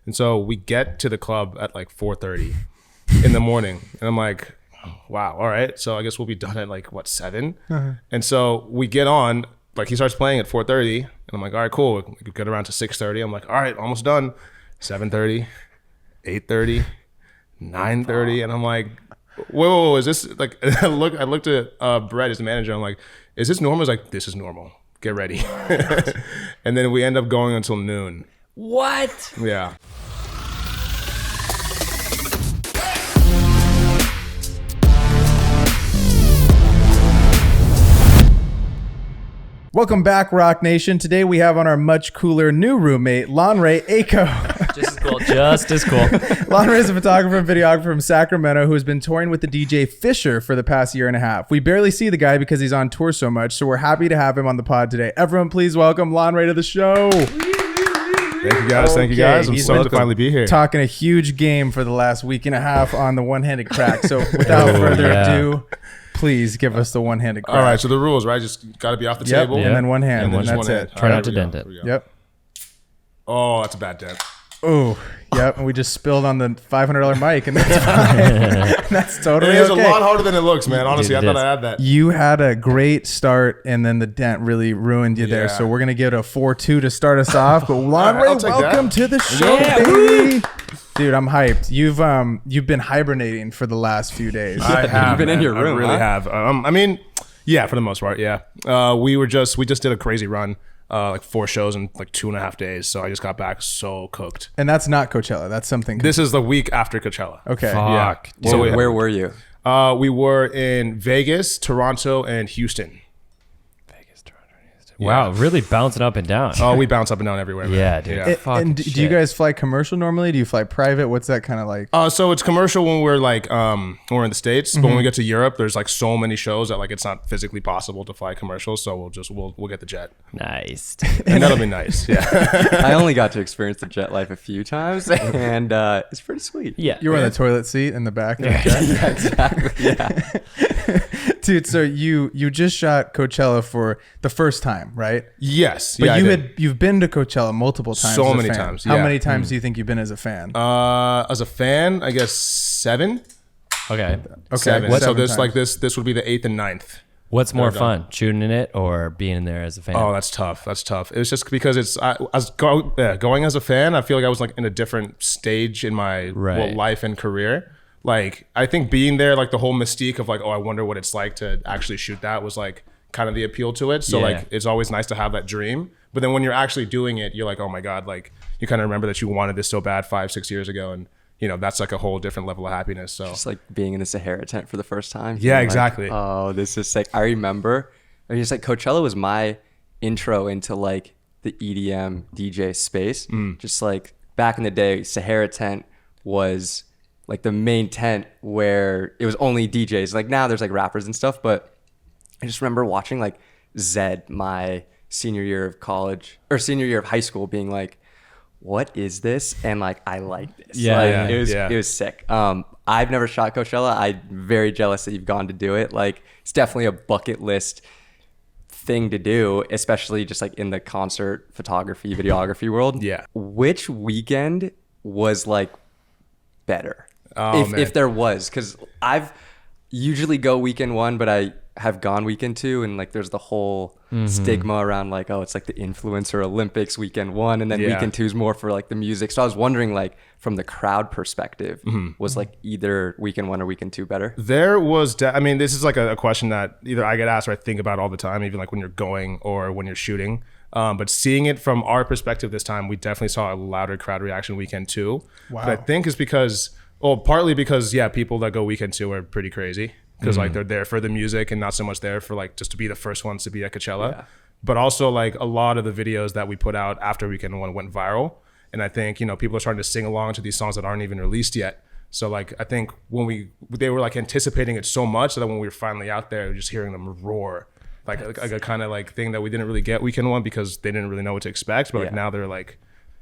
And so we get to the club at like 4:30 in the morning. And I'm like, wow, all right. So I guess we'll be done at like, what, 7? And so we get on, like he starts playing at 4:30. And I'm like, all right, cool. We get around to 6:30. I'm like, all right, almost done. 7:30, 8:30, 9:30. And I'm like, whoa, is this like, I looked at Brett as the manager. I'm like, is this normal? He's like, this is normal. Get ready. And then we end up going until noon. What? Yeah. Welcome back, Rock Nation. Today we have on our much cooler new roommate, Lanre Ako. Just as cool. Just as cool. Lanre is a photographer and videographer from Sacramento who has been touring with the DJ Fisher for the past year and a half. We barely see the guy because he's on tour so much, so we're happy to have him on the pod today. Everyone, please welcome Lanre to the show. Thank you guys. Thank you guys. I'm stoked to finally be here. Talking a huge game for the last week and a half on the one-handed crack. So without further ado, please give us the one-handed crack. All right, so the rules, right? Just got to be off the table. And then one hand, and that's it. Try not to dent it. Yep. Oh, that's a bad dent. Oh, yep. And we just spilled on the $500 mic, and that's fine. That's totally okay. It is a lot harder than it looks, man. Honestly, I thought I had that. You had a great start, and then the dent really ruined you there. So we're going to give it a 4-2 to start us off. But Lanre, welcome to the show, baby. Dude, I'm hyped. You've been hibernating for the last few days. I have. You've been in your room. I really have. I mean, yeah, for the most part, yeah. We just did a crazy run, like 4 shows in like 2.5 days. So I just got back so cooked. And that's not Coachella. That's something. This is the week after Coachella. Okay. Fuck. Yeah. So where were you? We were in Vegas, Toronto, and Houston. Wow, really bouncing up and down. Oh, we bounce up and down everywhere, man. Yeah, dude. Yeah. And do you guys fly commercial normally? Do you fly private? What's that kind of like? So it's commercial when we're like when we're in the States, but when we get to Europe, there's like so many shows that like it's not physically possible to fly commercial. So we'll get the jet. Nice. And that'll be nice. Yeah. I only got to experience the jet life a few times, and it's pretty sweet. Yeah. You were on the toilet seat in the back of the jet? Yeah, exactly. Yeah. Dude, so you just shot Coachella for the first time, right? Yes. But yeah, you've been to Coachella multiple times. So as a many fan. times, How yeah. many times do you think you've been as a fan? As a fan, I guess 7. Okay. Okay. 7. What- So 7 this times. like this would be the 8th and 9th. What's more They're fun, shooting in it or being in there as a fan? Oh, that's tough. That's tough. It's just because going as a fan, I feel like I was like in a different stage in my life and career. Like I think being there, like the whole mystique of like, oh, I wonder what it's like to actually shoot that was like kind of the appeal to it. So like it's always nice to have that dream. But then when you're actually doing it, you're like, oh my God, like you kind of remember that you wanted this so bad 5-6 years ago. And you know, that's like a whole different level of happiness. So Just like being in the Sahara tent for the first time. Yeah, Like, exactly. oh, this is sick. I remember, just like Coachella was my intro into like the EDM DJ space. Just like back in the day, Sahara tent was like the main tent where it was only DJs. Like now there's like rappers and stuff, but I just remember watching like Zed my senior year of college or senior year of high school being like, what is this? And like, I like this. It was sick. I've never shot Coachella. I'm very jealous that you've gone to do it. Like it's definitely a bucket list thing to do, especially just like in the concert photography, videography world. Yeah. Which weekend was like better? Oh, if there was, because I've usually go weekend 1, but I have gone weekend 2, and like there's the whole stigma around like, oh, it's like the influencer Olympics weekend 1, and then weekend 2 is more for like the music. So I was wondering, like from the crowd perspective, was like either weekend 1 or weekend 2 better? There was, I mean, this is like a question that either I get asked or I think about all the time, even like when you're going or when you're shooting. But seeing it from our perspective this time, we definitely saw a louder crowd reaction weekend 2. Wow. But I think it's because, partly because, people that go weekend 2 are pretty crazy. Because like they're there for the music and not so much there for like just to be the first ones to be at Coachella. Yeah. But also like a lot of the videos that we put out after weekend 1 went viral. And I think, people are starting to sing along to these songs that aren't even released yet. So like I think when they were like anticipating it so much that when we were finally out there, just hearing them roar, like a kind of like thing that we didn't really get weekend 1 because they didn't really know what to expect. But like now they're like,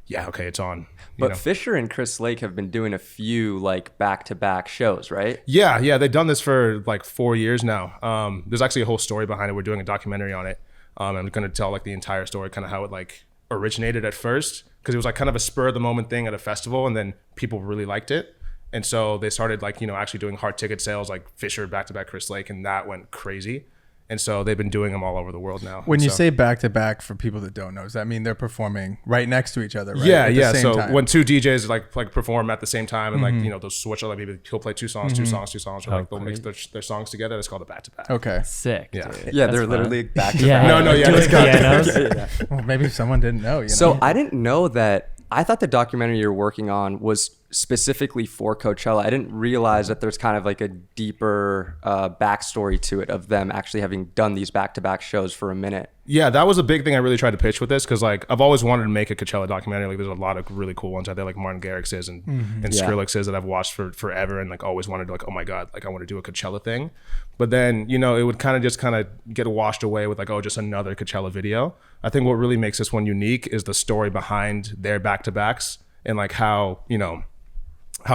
yeah, okay, it's on. But Fisher and Chris Lake have been doing a few like back-to-back shows, right? Yeah, they've done this for like 4 years now. There's actually a whole story behind it. We're doing a documentary on it. I'm going to tell like the entire story, kind of how it like originated at first. because it was like kind of a spur of the moment thing at a festival, and then people really liked it. And so they started like, actually doing hard ticket sales, like Fisher back-to-back Chris Lake, and that went crazy. And so they've been doing them all over the world now. When you say back-to-back, for people that don't know, does that mean they're performing right next to each other, right? Yeah, at the same So time? when two DJs like perform at the same time, and like, they'll switch, like maybe he'll play two songs, or like they'll mix their songs together, that's called a back-to-back. Okay. Sick. Yeah. Dude. Yeah, That's they're fun. literally back to Yeah. back. No, yeah. Doing pianos. Well, maybe someone didn't know. So I didn't know that. I thought the documentary you're working on was specifically for Coachella. I didn't realize that there's kind of like a deeper backstory to it of them actually having done these back-to-back shows for a minute. Yeah, that was a big thing I really tried to pitch with this, because like I've always wanted to make a Coachella documentary. Like there's a lot of really cool ones out there, like Martin Garrix's and Skrillex's that I've watched for forever, and like always wanted to, like, oh my god, like I want to do a Coachella thing. But then it would kind of get washed away with like, oh, just another Coachella video. I think what really makes this one unique is the story behind their back-to-backs, and like how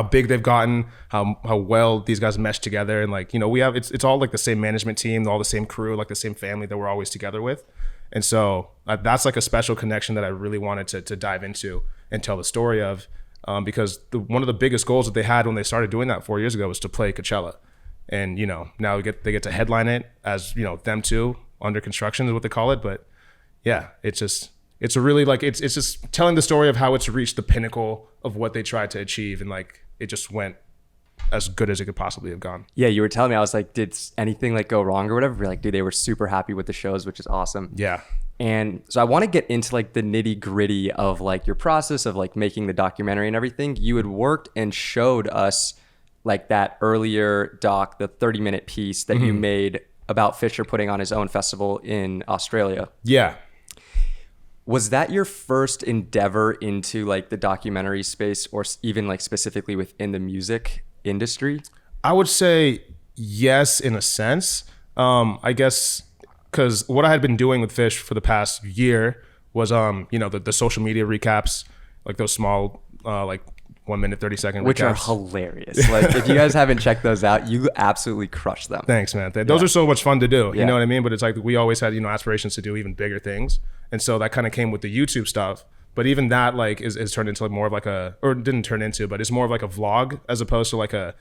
big they've gotten, how well these guys mesh together, and like we have it's all like the same management team, all the same crew, like the same family that we're always together with. And so that's like a special connection that I really wanted to dive into and tell the story of, because one of the biggest goals that they had when they started doing that 4 years ago was to play Coachella. And now they get to headline it as them two, under construction is what they call it. But yeah, it's a really like it's just telling the story of how it's reached the pinnacle of what they tried to achieve, and like it just went as good as it could possibly have gone. Yeah, you were telling me, I was like, did anything like go wrong or whatever? You're like, dude, they were super happy with the shows, which is awesome. Yeah. And so I want to get into like the nitty gritty of like your process of like making the documentary and everything. You had worked and showed us like that earlier doc, the 30-minute piece that you made about Fisher putting on his own festival in Australia. Yeah. Was that your first endeavor into like the documentary space, or even like specifically within the music industry? I would say yes, in a sense. I guess because what I had been doing with Fish for the past year was, the social media recaps, like those small, like 1 minute, 30 second Which are recaps. hilarious. Like if you guys haven't checked those out, you absolutely crush them. Thanks, man. Those are so much fun to do. Yeah. You know what I mean? But it's like we always had, aspirations to do even bigger things. And so that kind of came with the YouTube stuff. But even that like is turned into like more of like or didn't turn into, but it's more of like a vlog as opposed to like a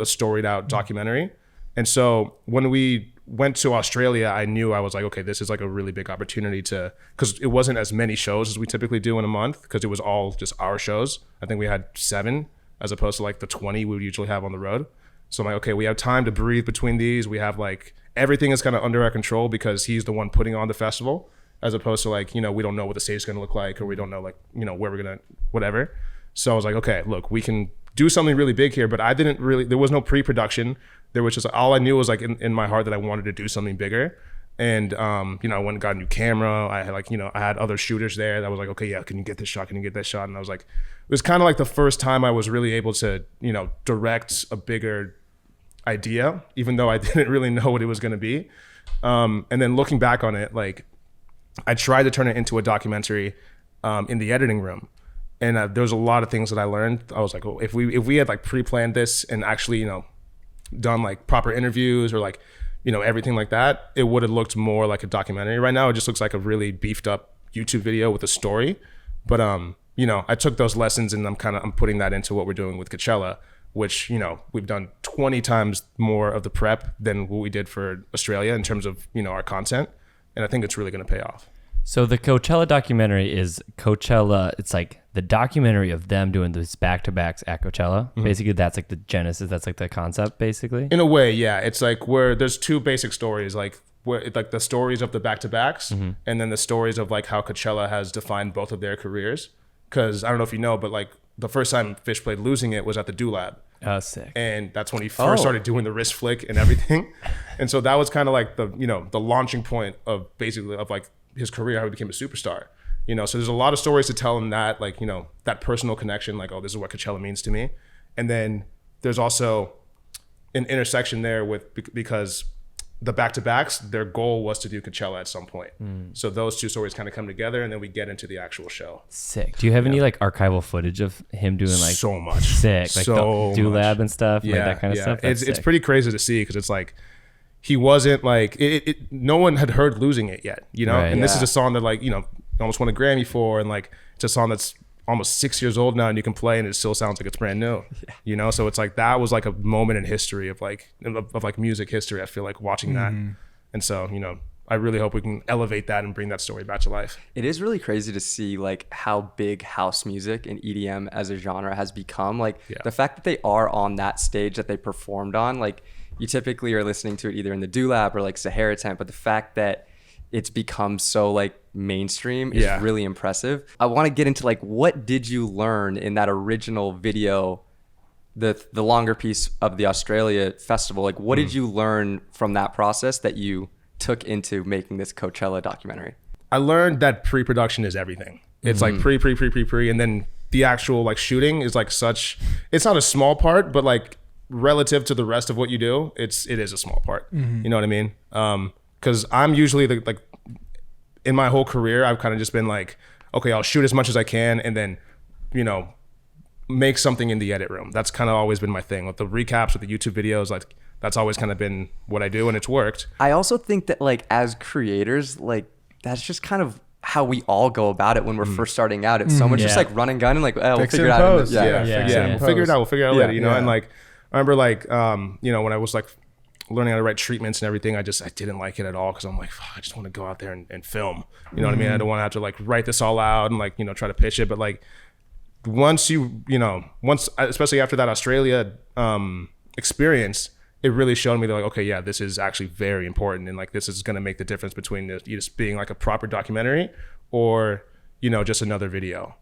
storied out documentary. And so when we went to Australia, I knew, I was like, okay, this is like a really big opportunity because it wasn't as many shows as we typically do in a month, because it was all just our shows. I think we had 7 as opposed to like the 20 we would usually have on the road. So I'm like, okay, we have time to breathe between these. We have like, everything is kind of under our control because he's the one putting on the festival, as opposed to like, we don't know what the stage is going to look like, or we don't know like, where we're going to, whatever. So I was like, okay, look, we can do something really big here, but there was no pre-production. There was just, all I knew was like in my heart that I wanted to do something bigger. And, I went and got a new camera. I had like, I had other shooters there that was like, okay, yeah, can you get this shot? Can you get that shot? And I was like, it was kind of like the first time I was really able to, direct a bigger idea, even though I didn't really know what it was going to be. And then looking back on it, like I tried to turn it into a documentary in the editing room. And there was a lot of things that I learned. I was like, oh, if we had like pre-planned this and actually, done like proper interviews or like, everything like that, it would have looked more like a documentary. Right now, it just looks like a really beefed up YouTube video with a story. But, I took those lessons and I'm putting that into what we're doing with Coachella, which, we've done 20 times more of the prep than what we did for Australia in terms of, our content. And I think it's really going to pay off. So the Coachella documentary is Coachella. It's like the documentary of them doing these back-to-backs at Coachella. Mm-hmm. Basically, that's like the genesis. That's like the concept, basically. In a way, yeah. It's like where there's 2 basic stories, like where like the stories of the back-to-backs, and then the stories of like how Coachella has defined both of their careers. Because I don't know if you know, but like the first time Fish played Losing It was at the Do Lab. Oh, sick. And that's when he first started doing the wrist flick and everything. And so that was kind of like the the launching point of basically of like his career, how he became a superstar. So there's a lot of stories to tell him that, like, that personal connection, like, oh, this is what Coachella means to me. And then there's also an intersection there because the back-to-backs, their goal was to do Coachella at some point. So those 2 stories kind of come together, and then we get into the actual show. Sick. Do you have any like archival footage of him doing like so much? Sick. Like so the Do Lab and stuff, yeah, like that kind of stuff? It's pretty crazy to see, because it's like, he wasn't like no one had heard Losing It yet, Right. and this is a song that like almost won a Grammy for, and like it's a song that's almost 6 years old now, and you can play and it still sounds like it's brand new. You know, so it's like that was like a moment in history of like music history. I feel like watching that, and so you know, I really hope we can elevate that and bring that story back to life. It is really crazy to see like how big house music and EDM as a genre has become. Like the fact that they are on that stage that they performed on, like you typically are listening to it either in the Dulab or like Sahara tent, but the fact that it's become so like mainstream is really impressive. I want to get into like, what did you learn in that original video, the longer piece of the Australia festival? Like what did you learn from that process that you took into making this Coachella documentary? I learned that pre-production is everything. It's like pre, and then the actual like shooting is like it's not a small part, but like relative to the rest of what you do, it is a small part. You know what I mean? Because I'm usually like in my whole career, I've kind of just been like, okay, I'll shoot as much as I can and then, you know, make something in the edit room. That's kind of always been my thing with the recaps, with the YouTube videos. Like that's always kind of been what I do, and it's worked. I also think that like as creators, like that's just kind of how we all go about it when we're first starting out. It's so much just like run and gun and like, we'll figure it out. We'll figure it out. We'll figure it out later. You know, and like I remember like you know, when I was like learning how to write treatments and everything, I didn't like it at all, because I'm like, I just want to go out there and film. You know what I mean? I don't want to have to like write this all out and like, you know, try to pitch it. But like once especially after that Australia experience, it really showed me that like, okay, yeah, this is actually very important, and like this is going to make the difference between you just being like a proper documentary or, you know, just another video.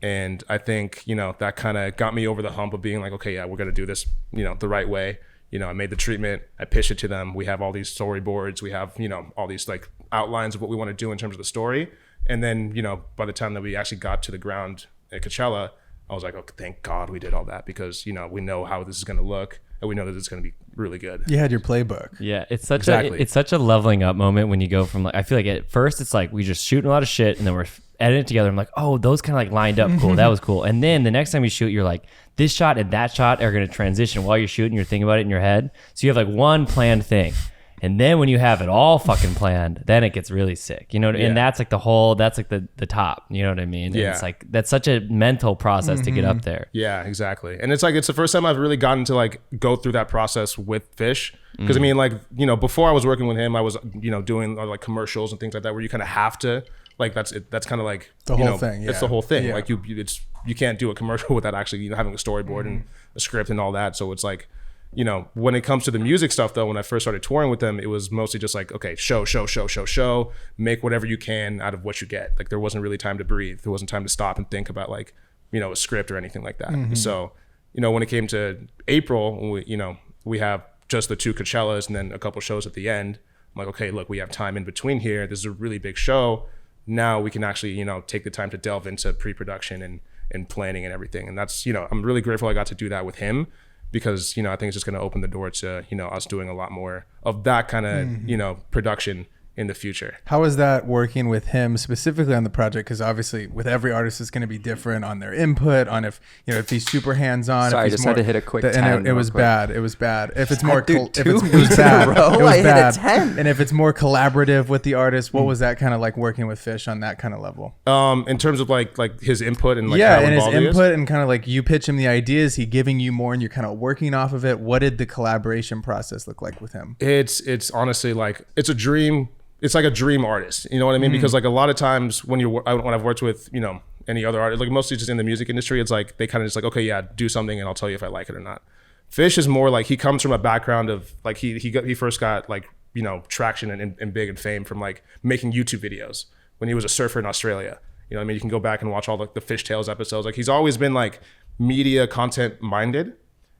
And I think, you know, that kind of got me over the hump of being like, okay, yeah, we're going to do this, you know, the right way. You know, I made the treatment, I pitched it to them. We have all these storyboards. We have, you know, all these like outlines of what we want to do in terms of the story. And then, you know, by the time that we actually got to the ground at Coachella, I was like, oh, thank God we did all that, because, you know, we know how this is going to look, and we know that it's going to be really good. You had your playbook. Yeah, it's such a leveling up moment when you go from like, I feel like at first it's like we just shooting a lot of shit and then we're editing it together. I'm like, oh, those kind of like lined up cool. That was cool. And then the next time you shoot, you're like, this shot and that shot are going to transition while you're shooting. You're thinking about it in your head. So you have like one planned thing. And then when you have it all fucking planned, then it gets really sick, you know? And that's like that's like the top, you know what I mean? And it's like, that's such a mental process to get up there. Yeah, exactly. And it's like, it's the first time I've really gotten to like go through that process with Fish. Because I mean, like, you know, before I was working with him, I was, you know, doing like commercials and things like that, where you kind of have to, like, that's kind of like the whole thing. It's the whole thing. Like you can't do a commercial without actually, you know, having a storyboard and a script and all that. So it's like, you know, when it comes to the music stuff though, when I first started touring with them, it was mostly just like, okay, show, make whatever you can out of what you get. Like there wasn't really time to breathe. There wasn't time to stop and think about like, you know, a script or anything like that. So, you know, when it came to April, we have just the 2 Coachellas and then a couple shows at the end. I'm like, okay, look, we have time in between here. This is a really big show. Now we can actually, you know, take the time to delve into pre-production and planning and everything. And that's, you know, I'm really grateful I got to do that with him, because, you know, I think it's just going to open the door to, you know, us doing a lot more of that kind of, you know, production in the future. How is that working with him specifically on the project? Because obviously with every artist it's going to be different on their input, on if, you know, if he's super hands-on. Sorry, I just had to hit a quick 10. It was bad. It was bad. If it's more, it was bad. It was bad. 10. And if it's more collaborative with the artist, what was that kind of like working with Fish on that kind of level? In terms of like his input and like and his input and kind of like you pitch him the ideas, he giving you more and you're kind of working off of it. What did the collaboration process look like with him? It's honestly like, it's a dream. It's like a dream artist, you know what I mean? Because like a lot of times when I've worked with, you know, any other artist, like mostly just in the music industry, it's like they kind of just like, okay, yeah, do something and I'll tell you if I like it or not. Fish is more like, he comes from a background of like he first got like, you know, traction and big and fame from like making YouTube videos when he was a surfer in Australia. You know what I mean? You can go back and watch all the Fish Tales episodes. Like he's always been like media content minded,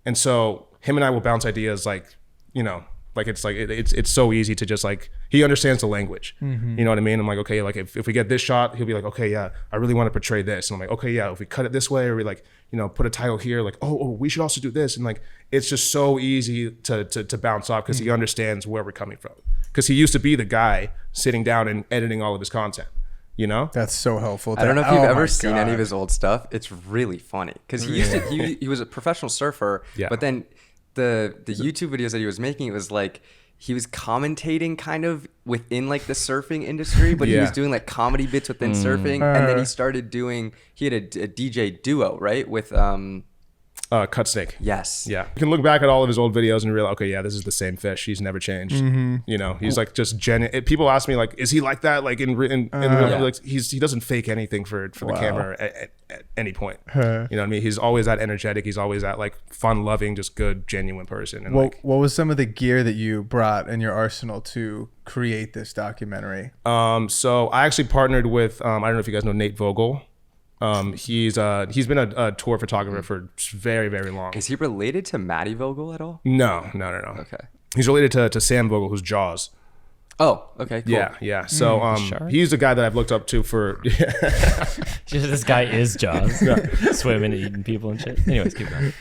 and so him and I will bounce ideas like, you know, like it's so easy to just like, he understands the language. You know what I mean? I'm like, okay, like if we get this shot, he'll be like, okay, yeah, I really want to portray this. And I'm like, okay, yeah, if we cut it this way, or we like, you know, put a title here, like, oh, we should also do this. And like, it's just so easy to bounce off, because he understands where we're coming from. Because he used to be the guy sitting down and editing all of his content. You know, that's so helpful. I don't know if you've ever seen any of his old stuff. It's really funny, because he was a professional surfer, but then the YouTube videos that he was making, it was like he was commentating kind of within like the surfing industry, but he was doing like comedy bits within surfing. And then he had a DJ duo, right? With Cut Snake. Yes. Yeah. You can look back at all of his old videos and realize, okay, yeah, this is the same fish. He's never changed. You know, he's like just people ask me like, is he like that? Like in real like he doesn't fake anything for the camera at any point. You know what I mean? He's always that energetic. He's always that like fun loving, just good, genuine person. And what was some of the gear that you brought in your arsenal to create this documentary? So I actually partnered with, I don't know if you guys know Nate Vogel. He's been a tour photographer for very, very long. Is he related to Matty Vogel at all? No. Okay. He's related to Sam Vogel, who's Jaws. Oh, okay, cool. Yeah. So he's the guy that I've looked up to for. This guy is Jaws, swimming and eating people and shit. Anyways, keep going.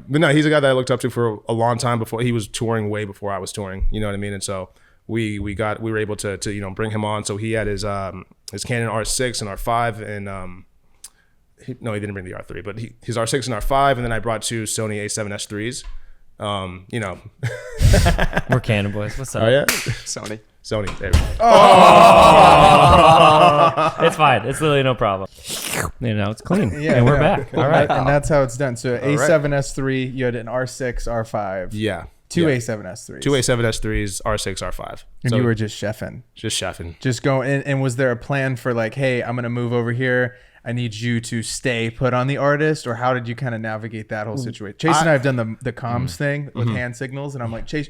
But no, he's a guy that I looked up to for a long time before he was touring, way before I was touring. You know what I mean? And so we were able to bring him on. So he had his Canon R6 and R5 and he didn't bring the R3, but his R6 and R5, and then I brought 2 Sony A7S IIIs. We're Canon boys. What's up? Oh yeah, Sony. There we go. It's fine. It's literally no problem. It's clean. And we're back. All right. And that's how it's done. So A7S3, you had an R6, R5. Yeah. 2 A7S3s. 2 A7S3s, R6, R5. And you were just chefing. Just going. And was there a plan for like, hey, I'm going to move over here. I need you to stay put on the artist, or how did you kind of navigate that whole situation? Chase and I have done the comms thing with hand signals, and I'm like, Chase,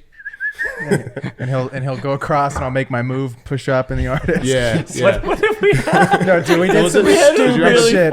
and he'll go across, and I'll make my move, push up in the artist. Yeah. What if we had? No, dude, we did some stupid really shit.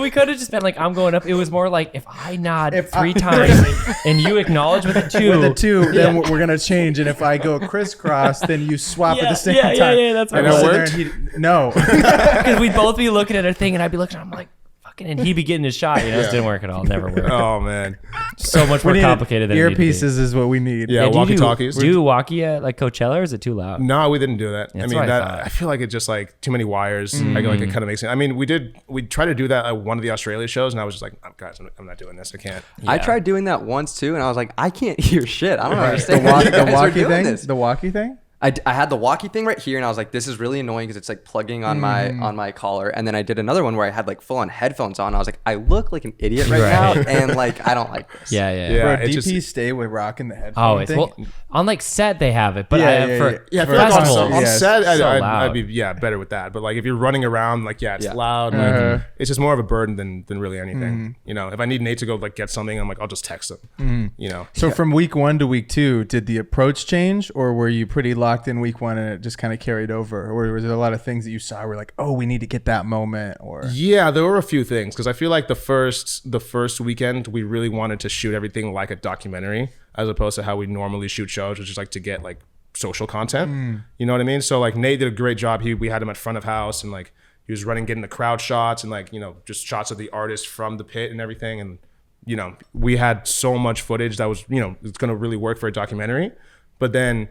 We could have just been like, I'm going up. It was more like if I nod 3 times and you acknowledge with a 2. With a 2, then we're gonna change, and if I go crisscross, then you swap at the same time. Yeah, that's what it worked. No, because we'd both be looking at our thing, and I'd be looking. I'm like, fucking, and he'd be getting his shot. This didn't work at all. Never worked. Oh man, so much more complicated than earpieces is what we need. Yeah, walkie-talkies. Do you walkie at like Coachella, or is it too loud? No, we didn't do that. That's I feel like it's just like too many wires. I feel like it kind of makes it. I mean, we tried to do that at one of the Australia shows, and I was just like, oh, guys, I'm not doing this. I can't. I tried doing that once too, and I was like, I can't hear shit. I don't understand The walkie thing. I had the walkie thing right here, and I was like, this is really annoying because it's like plugging on my collar. And then I did another one where I had like full on headphones on. I was like, I look like an idiot right now, and like I don't like this. Yeah. Bro, DPs stay with rocking the headphones. Well, on like set they have it, but for festivals, on set I'd be loud. better with that. But like if you're running around, like it's loud. Like, it's just more of a burden than really anything. If I need Nate to go like get something, I'm like, I'll just text him. So from week 1 to week 2, did the approach change, or were you pretty locked in week 1 and it just kind of carried over, or was there a lot of things that you saw were like, oh, we need to get that moment? Or there were a few things, because I feel like the first weekend we really wanted to shoot everything like a documentary as opposed to how we normally shoot shows, which is like to get like social content. You know what I mean? So like Nate did a great job. We had him at front of house, and like he was getting the crowd shots and like just shots of the artist from the pit and everything. And we had so much footage that was it's gonna really work for a documentary. But then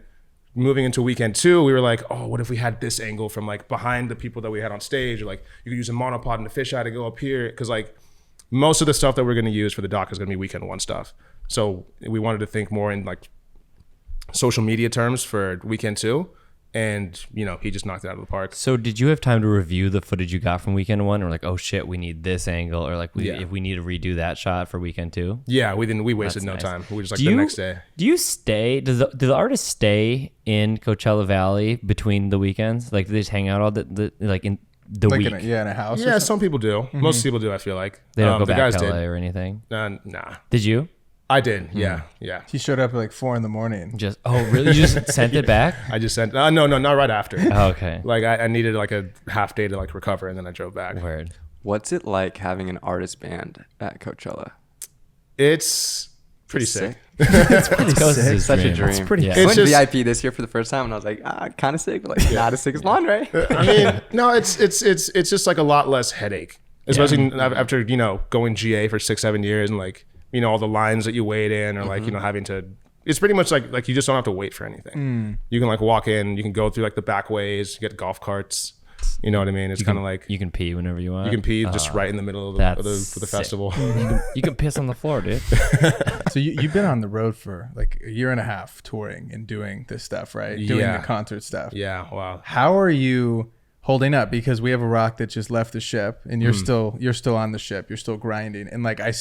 moving into weekend 2, we were like, oh, what if we had this angle from like behind the people that we had on stage, or like you could use a monopod and a fisheye to go up here, because like most of the stuff that we're going to use for the doc is going to be weekend 1 stuff. So we wanted to think more in like social media terms for weekend 2, and he just knocked it out of the park. So did you have time to review the footage you got from weekend 1, or like, oh shit, we need this angle, or like if we need to redo that shot for weekend 2? Yeah, we wasted no time. We just like the next day. Do you stay? Do the artists stay in Coachella Valley between the weekends? Like do they just hang out all the like in the week? In a house. Yeah, some people do. Most people do. I feel like they don't go the back guys to LA did. or anything. Nah. Did you? I did. Yeah. He showed up at like 4 a.m. Just really? You just sent it back? I just sent. No, not right after. Oh, okay. Like I needed like a half day to like recover, and then I drove back. Word. What's it like having an artist band at Coachella? It's pretty sick. It's pretty sick. Such a dream. It's pretty. I went VIP this year for the first time, and I was like, kind of sick, but like not as sick as Lanre. I mean, no, it's just like a lot less headache, especially after going GA for 6-7 years, and like all the lines that you wait in, or like having to. It's pretty much like you just don't have to wait for anything. You can like walk in, you can go through like the back ways, you get golf carts. You know what I mean? It's kind of like you can pee whenever you want. you can pee just right in the middle of the festival. You can piss on the floor, dude. So you've been on the road for like a year and a half touring and doing this stuff, right? Doing the concert stuff. Yeah. Wow. How are you holding up? Because we have a rock that just left the ship and you're still on the ship. You're still grinding. And like I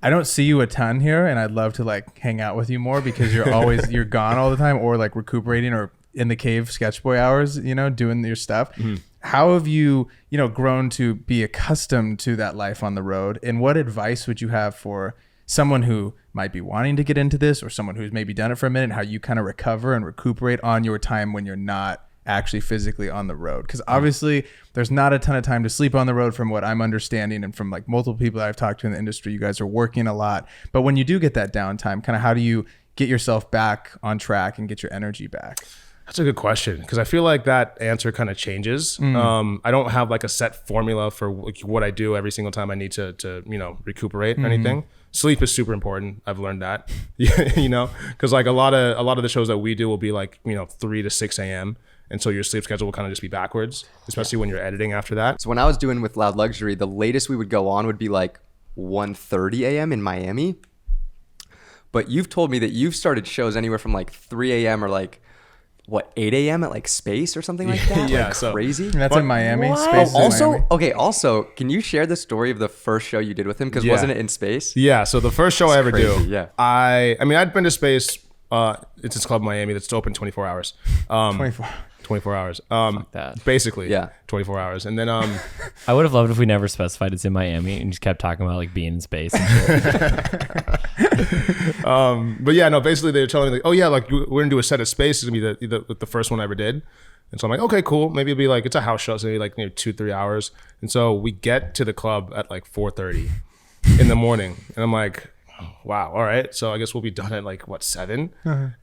don't see you a ton here, and I'd love to like hang out with you more because you're gone all the time, or like recuperating or in the cave sketch boy hours, you know, doing your stuff. How have you grown to be accustomed to that life on the road? And what advice would you have for someone who might be wanting to get into this, or someone who's maybe done it for a minute, how you kind of recover and recuperate on your time when you're not actually physically on the road? Because obviously there's not a ton of time to sleep on the road from what I'm understanding, and from like multiple people that I've talked to in the industry. You guys are working a lot, but when you do get that downtime, kind of how do you get yourself back on track and get your energy back? That's a good question, because I feel like that answer kind of changes. I don't have like a set formula for what I do every single time I need to recuperate or anything. Sleep is super important. I've learned that, because like a lot of the shows that we do will be like 3 to 6 a.m. And so your sleep schedule will kind of just be backwards, especially when you're editing after that. So when I was doing with Loud Luxury, the latest we would go on would be like 1:30 a.m. in Miami. But you've told me that you've started shows anywhere from like 3 a.m. or like 8 a.m. at like Space or something like that? Yeah, like so crazy. And that's in Miami. What? Space is in Miami. Also, can you share the story of the first show you did with him? Because wasn't it in Space? Yeah. So the first show I ever crazy, do, yeah. I'd been to Space. It's this club in Miami that's open 24 hours. 24 hours. that. Basically, Yeah. 24 hours. And then I would have loved if we never specified it's in Miami and just kept talking about like being in space and shit. but yeah, no, basically they were telling me like, oh yeah, like we're gonna do a set of Space. It's gonna be the first one I ever did. And so I'm like, okay, cool. Maybe it'll be like, it's a house show, so maybe like 2-3 hours. And so we get to the club at like 4:30 in the morning. And I'm like, wow, all right. So I guess we'll be done at like 7?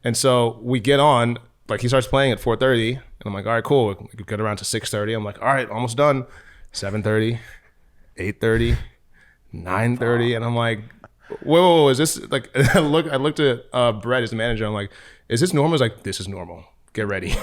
And so we get on, like he starts playing at 4:30, and I'm like, all right, cool. We get around to 6:30. I'm like, all right, almost done. 7:30, 8:30, 9:30, and I'm like, whoa, is this like? I looked at Brett, his manager. I'm like, is this normal? He's like, this is normal. Get ready.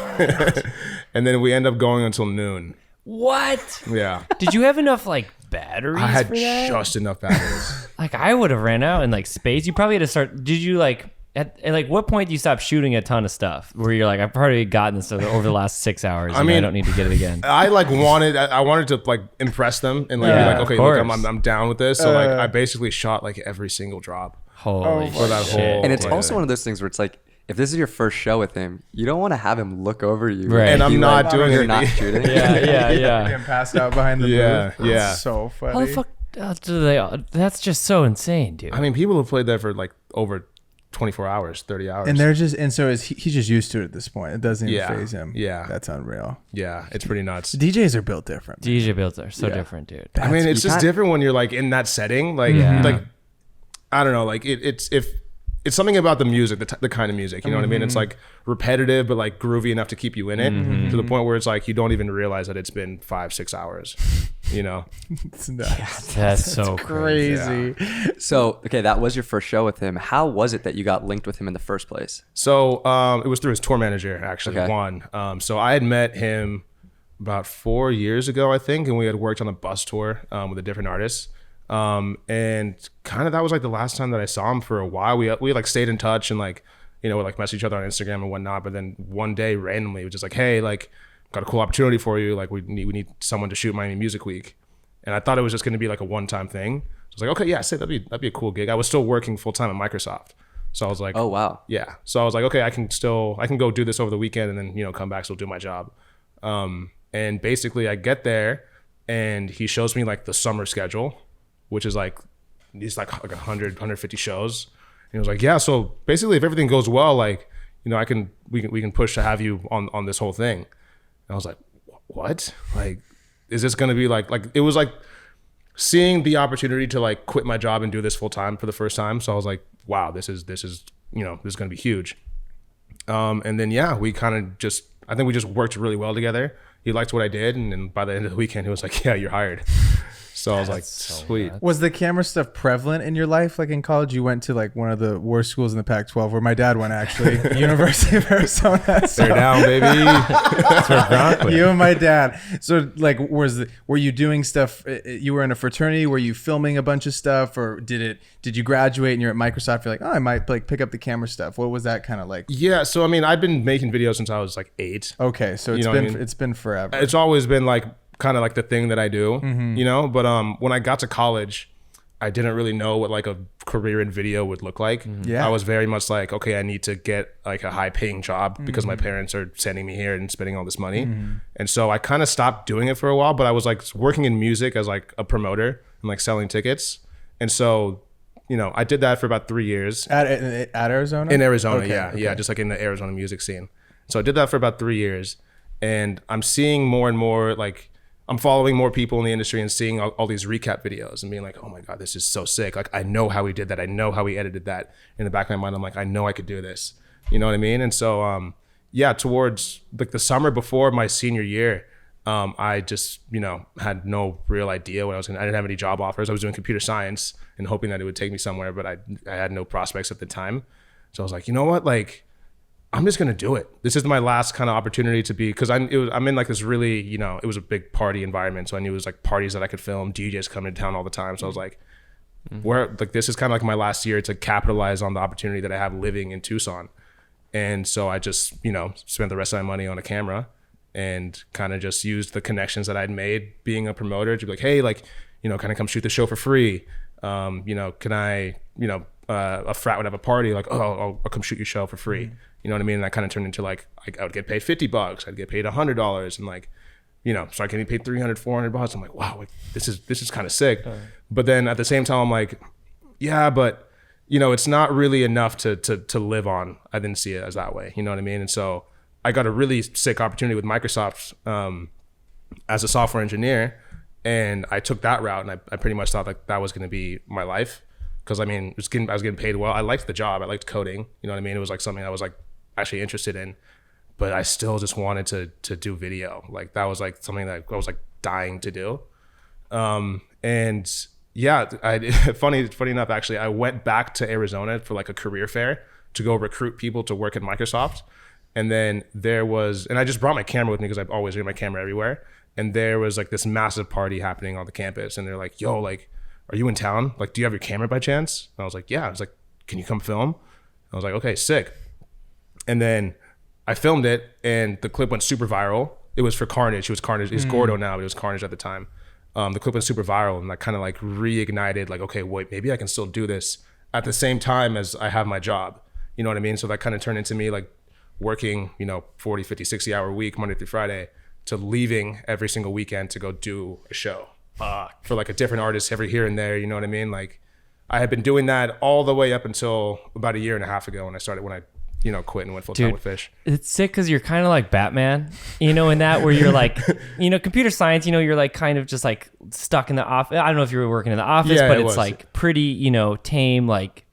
And then we end up going until noon. What? Yeah. Did you have enough like batteries? I had for that? just enough batteries. Like I would have ran out in like Space. You probably had to start. Did you like? At like what point do you stop shooting a ton of stuff where you're like, I've probably gotten this over the last 6 hours and I don't need to get it again? I wanted to like impress them and like be like, okay, look, I'm down with this. So like I basically shot like every single drop. Holy for that shit. whole And it's also one of those things where it's like, if this is your first show with him, you don't want to have him look over you. Right. And I'm Be not like, doing you're anything. not shooting. Yeah. Getting passed out behind the booth. Yeah. That's so funny. How the fuck do they? That's just so insane, dude. I mean, people have played there for like over 24 hours, 30 hours. And he's just used to it at this point. It doesn't even phase him. Yeah. That's unreal. Yeah, it's pretty nuts. DJs are built different. Man. DJ builds are so different, dude. I mean, it's just different when you're like in that setting. Like, I don't know, like it's something about the music, the kind of music, you know what I mean? It's like repetitive, but like groovy enough to keep you in it to the point where it's like, you don't even realize that it's been 5-6 hours, It's nuts. That's so Crazy. Yeah. So, okay, that was your first show with him. How was it that you got linked with him in the first place? So it was through his tour manager, actually, Okay. Juan. So I had met him about 4 years ago, I think, and we had worked on a bus tour with a different artist. And kind of that was like the last time that I saw him for a while. We like stayed in touch and like, we like messaged each other on Instagram and whatnot. But then one day randomly, it was just like, hey, like got a cool opportunity for you. Like we need someone to shoot Miami Music Week. And I thought it was just going to be like a one-time thing. So I was like, okay, yeah, that'd be a cool gig. I was still working full time at Microsoft. So I was like, Oh, wow. yeah. So I was like, okay, I can go do this over the weekend and then, come back, still do my job. And basically I get there and he shows me like the summer schedule, which is like, it's like 100, 150 shows. And he was like, yeah, so basically if everything goes well, like, we can push to have you on this whole thing. And I was like, what? Like, is this going to be like, it was like seeing the opportunity to like quit my job and do this full time for the first time. So I was like, wow, this is going to be huge. And then, yeah, we kind of I think we just worked really well together. He liked what I did. And then by the end of the weekend, he was like, yeah, you're hired. So I was like, sweet. Was the camera stuff prevalent in your life? Like in college, you went to like one of the worst schools in the Pac-12, where my dad went actually, University of Arizona. So, they're down, baby. That's where Gronk went. You and my dad. So like, were you doing stuff? You were in a fraternity. Were you filming a bunch of stuff, or did you graduate and you're at Microsoft? You're like, oh, I might like pick up the camera stuff. What was that kind of like? Yeah. So I mean, I've been making videos since I was like 8. Okay, so it's been forever. It's always been like kind of like the thing that I do, you know. But when I got to college, I didn't really know what like a career in video would look like. Yeah. I was very much like, okay, I need to get like a high paying job because my parents are sending me here and spending all this money. And so I kind of stopped doing it for a while, but I was like working in music as like a promoter and like selling tickets. And so, you know, I did that for about 3 years. At Arizona? In Arizona, Okay, yeah. okay. Yeah, just like in the Arizona music scene. So I did that for about 3 years. And I'm seeing more and more, like, I'm following more people in the industry and seeing all these recap videos and being like, oh my God, this is so sick. Like, I know how he did that. I know how he edited that. In the back of my mind, I'm like, I know I could do this. You know what I mean? And so, yeah, towards like the summer before my senior year, I just, you know, had no real idea what I was going to, I didn't have any job offers. I was doing computer science and hoping that it would take me somewhere, but I had no prospects at the time. So I was like, you know what? Like, I'm just gonna do it. This is my last kind of opportunity to be, because I'm in like this really, you know, it was a big party environment, so I knew it was like parties that I could film, DJs coming to town all the time. So I was like, where like this is kind of like my last year to capitalize on the opportunity that I have living in Tucson. And so I just, you know, spent the rest of my money on a camera and kind of just used the connections that I'd made being a promoter to be like, hey, like, you know, kind of come shoot the show for free. You know, can I, you know, a frat would have a party, like, oh, I'll come shoot your show for free. You know what I mean? And that kind of turned into like I would get paid $50, I'd get paid $100, and like, you know, start getting paid $300, $400. I'm like, wow, like, this is kind of sick. But then at the same time, I'm like, yeah, but you know, it's not really enough to live on. I didn't see it as that way. You know what I mean? And so I got a really sick opportunity with Microsoft as a software engineer, and I took that route, and I pretty much thought like that was going to be my life. Because I mean, I was getting paid well. I liked the job. I liked coding. You know what I mean? It was like something I was like actually interested in, but I still just wanted to do video. Like that was like something that I was like dying to do. And yeah, funny enough, actually, I went back to Arizona for like a career fair to go recruit people to work at Microsoft. And then and I just brought my camera with me because I've always had my camera everywhere. And there was like this massive party happening on the campus. And they're like, yo, like, are you in town? Like, do you have your camera by chance? And I was like, yeah. I was like, can you come film? I was like, okay, sick. And then I filmed it, and the clip went super viral. It was for Carnage. It was Carnage. It's Gordo now, but it was Carnage at the time. The clip went super viral, and that kind of like reignited, like, okay, wait, maybe I can still do this at the same time as I have my job. You know what I mean? So that kind of turned into me like working, you know, 40, 50, 60 hour week, Monday through Friday, to leaving every single weekend to go do a show for like a different artist every here and there. You know what I mean? Like, I had been doing that all the way up until about a year and a half ago when I you know, quit and went full time with Fish. It's sick because you're kind of like Batman, you know, in that where you're like, you know, computer science, you know, you're like kind of just like stuck in the office. I don't know if you were working in the office, but it's like pretty, you know, tame, like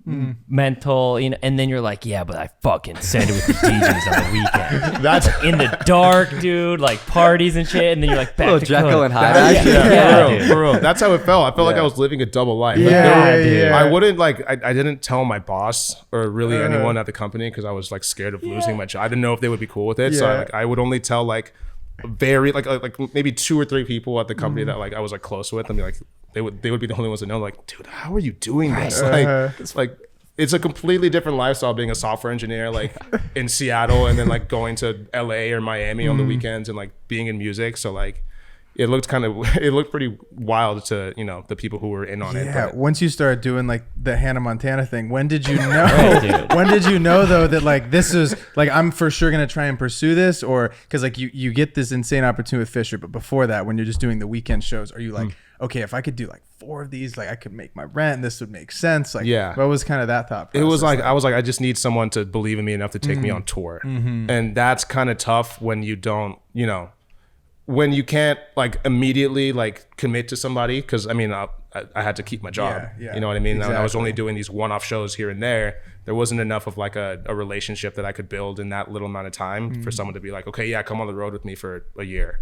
mental, you know, and then you're like, yeah, but I fucking send it with the DJs on the weekend. That's in the dark, dude, like parties and shit. And then you're like back to Jekyll and Hyde. For real. That's how it felt. I felt like I was living a double life. Dude. I wouldn't like, I didn't tell my boss or really anyone at the company because I was like scared of losing my job. I didn't know if they would be cool with it. So I would only tell like very like maybe 2 or 3 people at the company that like I was like close with, and be like, they would be the only ones to know, like, dude, how are you doing this? Like it's a completely different lifestyle being a software engineer like in Seattle, and then like going to LA or Miami on the weekends, and like being in music. So like it looked pretty wild to, you know, the people who were in on it. Yeah. Once you started doing like the Hannah Montana thing, when did you know? When did you know though that like this is like, I'm for sure gonna try and pursue this? Or because like you get this insane opportunity with Fisher, but before that, when you're just doing the weekend shows, are you like, okay, if I could do like 4 of these, like I could make my rent, and this would make sense? Like, what was kind of that thought process? It was like, I was like, I just need someone to believe in me enough to take me on tour. And that's kind of tough when you don't, you know, when you can't like immediately like commit to somebody. Because I mean, I had to keep my job. You know what I mean? Exactly. I was only doing these one-off shows here and there. There wasn't enough of like a relationship that I could build in that little amount of time for someone to be like, okay, yeah, come on the road with me for a year.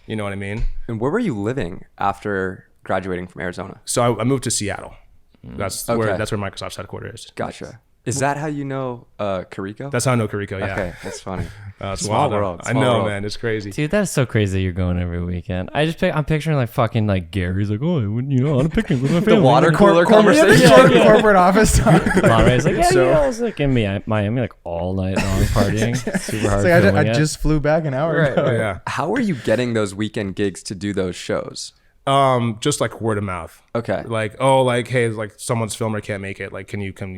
You know what I mean? And where were you living after graduating from Arizona? So I moved to Seattle. That's where Microsoft's headquarters is. Gotcha. Is that how you know Carico? That's how I know Carico. Yeah. Okay, that's funny. It's Small wild. world. I Small know, world. man. It's crazy. Dude, that's so crazy. You're going every weekend. I'm picturing like fucking like Gary's like, oh, on a picnic with my family. The water cooler Corporate conversation. corporate office talk. Lanre's like, yeah, So- I was like in Miami like all night long partying. Super hard. It's like filming I it. just flew back an hour ago. Yeah. How are you getting those weekend gigs to do those shows? Just like word of mouth. Okay. Like, oh, like, hey, like someone's filmer can't make it. Like, can you come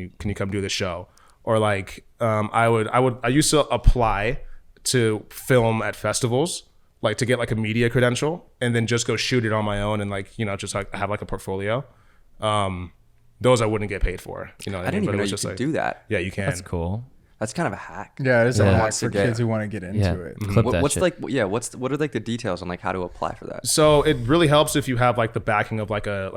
do the show? Or like, I used to apply to film at festivals, like to get like a media credential, and then just go shoot it on my own, and like, just like have like a portfolio. Those I wouldn't get paid for. You know what I didn't even know was you just could like, do that. Yeah, you can. That's cool. That's kind of a hack. Yeah, it is a Yeah. hack for kids who want to get into it. Clip that What's shit. like? Yeah. What are like the details on like how to apply for that? So it really helps if you have like the backing of like a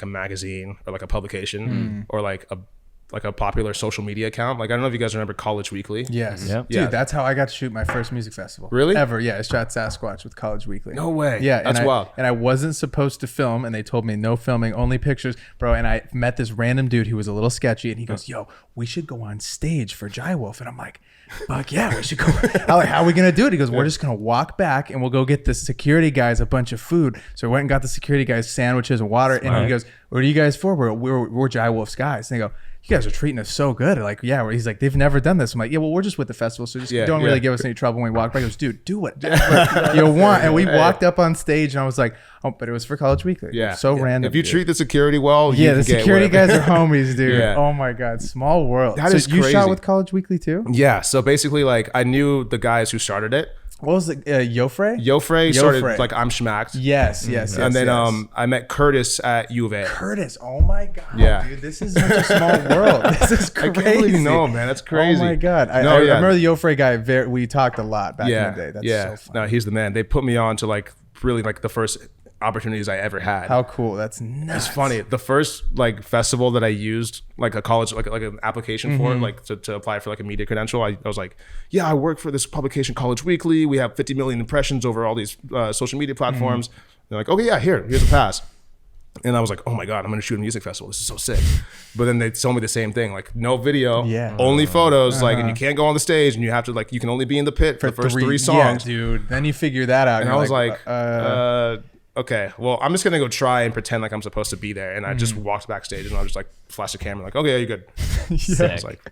magazine or like a publication or like a popular social media account. Like, I don't know if you guys remember College Weekly. Yes. Yep. Dude, Yeah. that's how I got to shoot my first music festival. Really? Ever. Yeah. I shot Sasquatch with College Weekly. No way. Yeah. That's wild. And I wasn't supposed to film, and they told me no filming, only pictures, bro. And I met this random dude who was a little sketchy, and he goes, yo, we should go on stage for Jai Wolf. And I'm like, fuck yeah, we should go. I'm like, how are we going to do it? He goes, we're just going to walk back and we'll go get the security guys a bunch of food. So we went and got the security guys sandwiches and water. And he goes, what are you guys for? We're Jai Wolf's guys. And they go, you guys are treating us so good. Like, yeah. He's like, they've never done this. I'm like, yeah, well, we're just with the festival, so just don't really give us any trouble when we walk by. He goes, dude, do what you want. And we walked up on stage, and I was like, oh, but it was for College Weekly. Yeah. So random. If you dude. treat the security well, you yeah, can the get security whatever. guys are homies, dude. Yeah. Oh my god, small world. That so is you shot crazy. with College Weekly too? Yeah. So basically, like, I knew the guys who started it. What was it? Yofre? Yofre started like I'm Schmacked. Yes, yes, And then yes. I met Curtis at U of A. Curtis. Oh my god. Yeah. Dude, this is such a small world. This is crazy. I can't believe you know, man. That's crazy. Oh my god. I No, yeah. remember the Yofre guy. We talked a lot back in the day. That's so fun. No, he's the man. They put me on to like really like the first opportunities I ever had. How cool. That's nuts. It's funny. The first like festival that I used like a college like an application for like to apply for like a media credential, I was like, yeah, I work for this publication College Weekly. We have 50 million impressions over all these social media platforms. They're like, okay, yeah, here's a pass. And I was like, oh my god, I'm gonna shoot a music festival. This is so sick. But then they told me the same thing, like no video, only photos, like, and you can't go on the stage, and you have to like you can only be in the pit for the first three songs. Yeah, dude. Then you figure that out. And you're I was like, okay, well, I'm just gonna go try and pretend like I'm supposed to be there. And I just walked backstage, and I was just like, flash the camera, like, okay, yeah, you're good. I Sick. was like,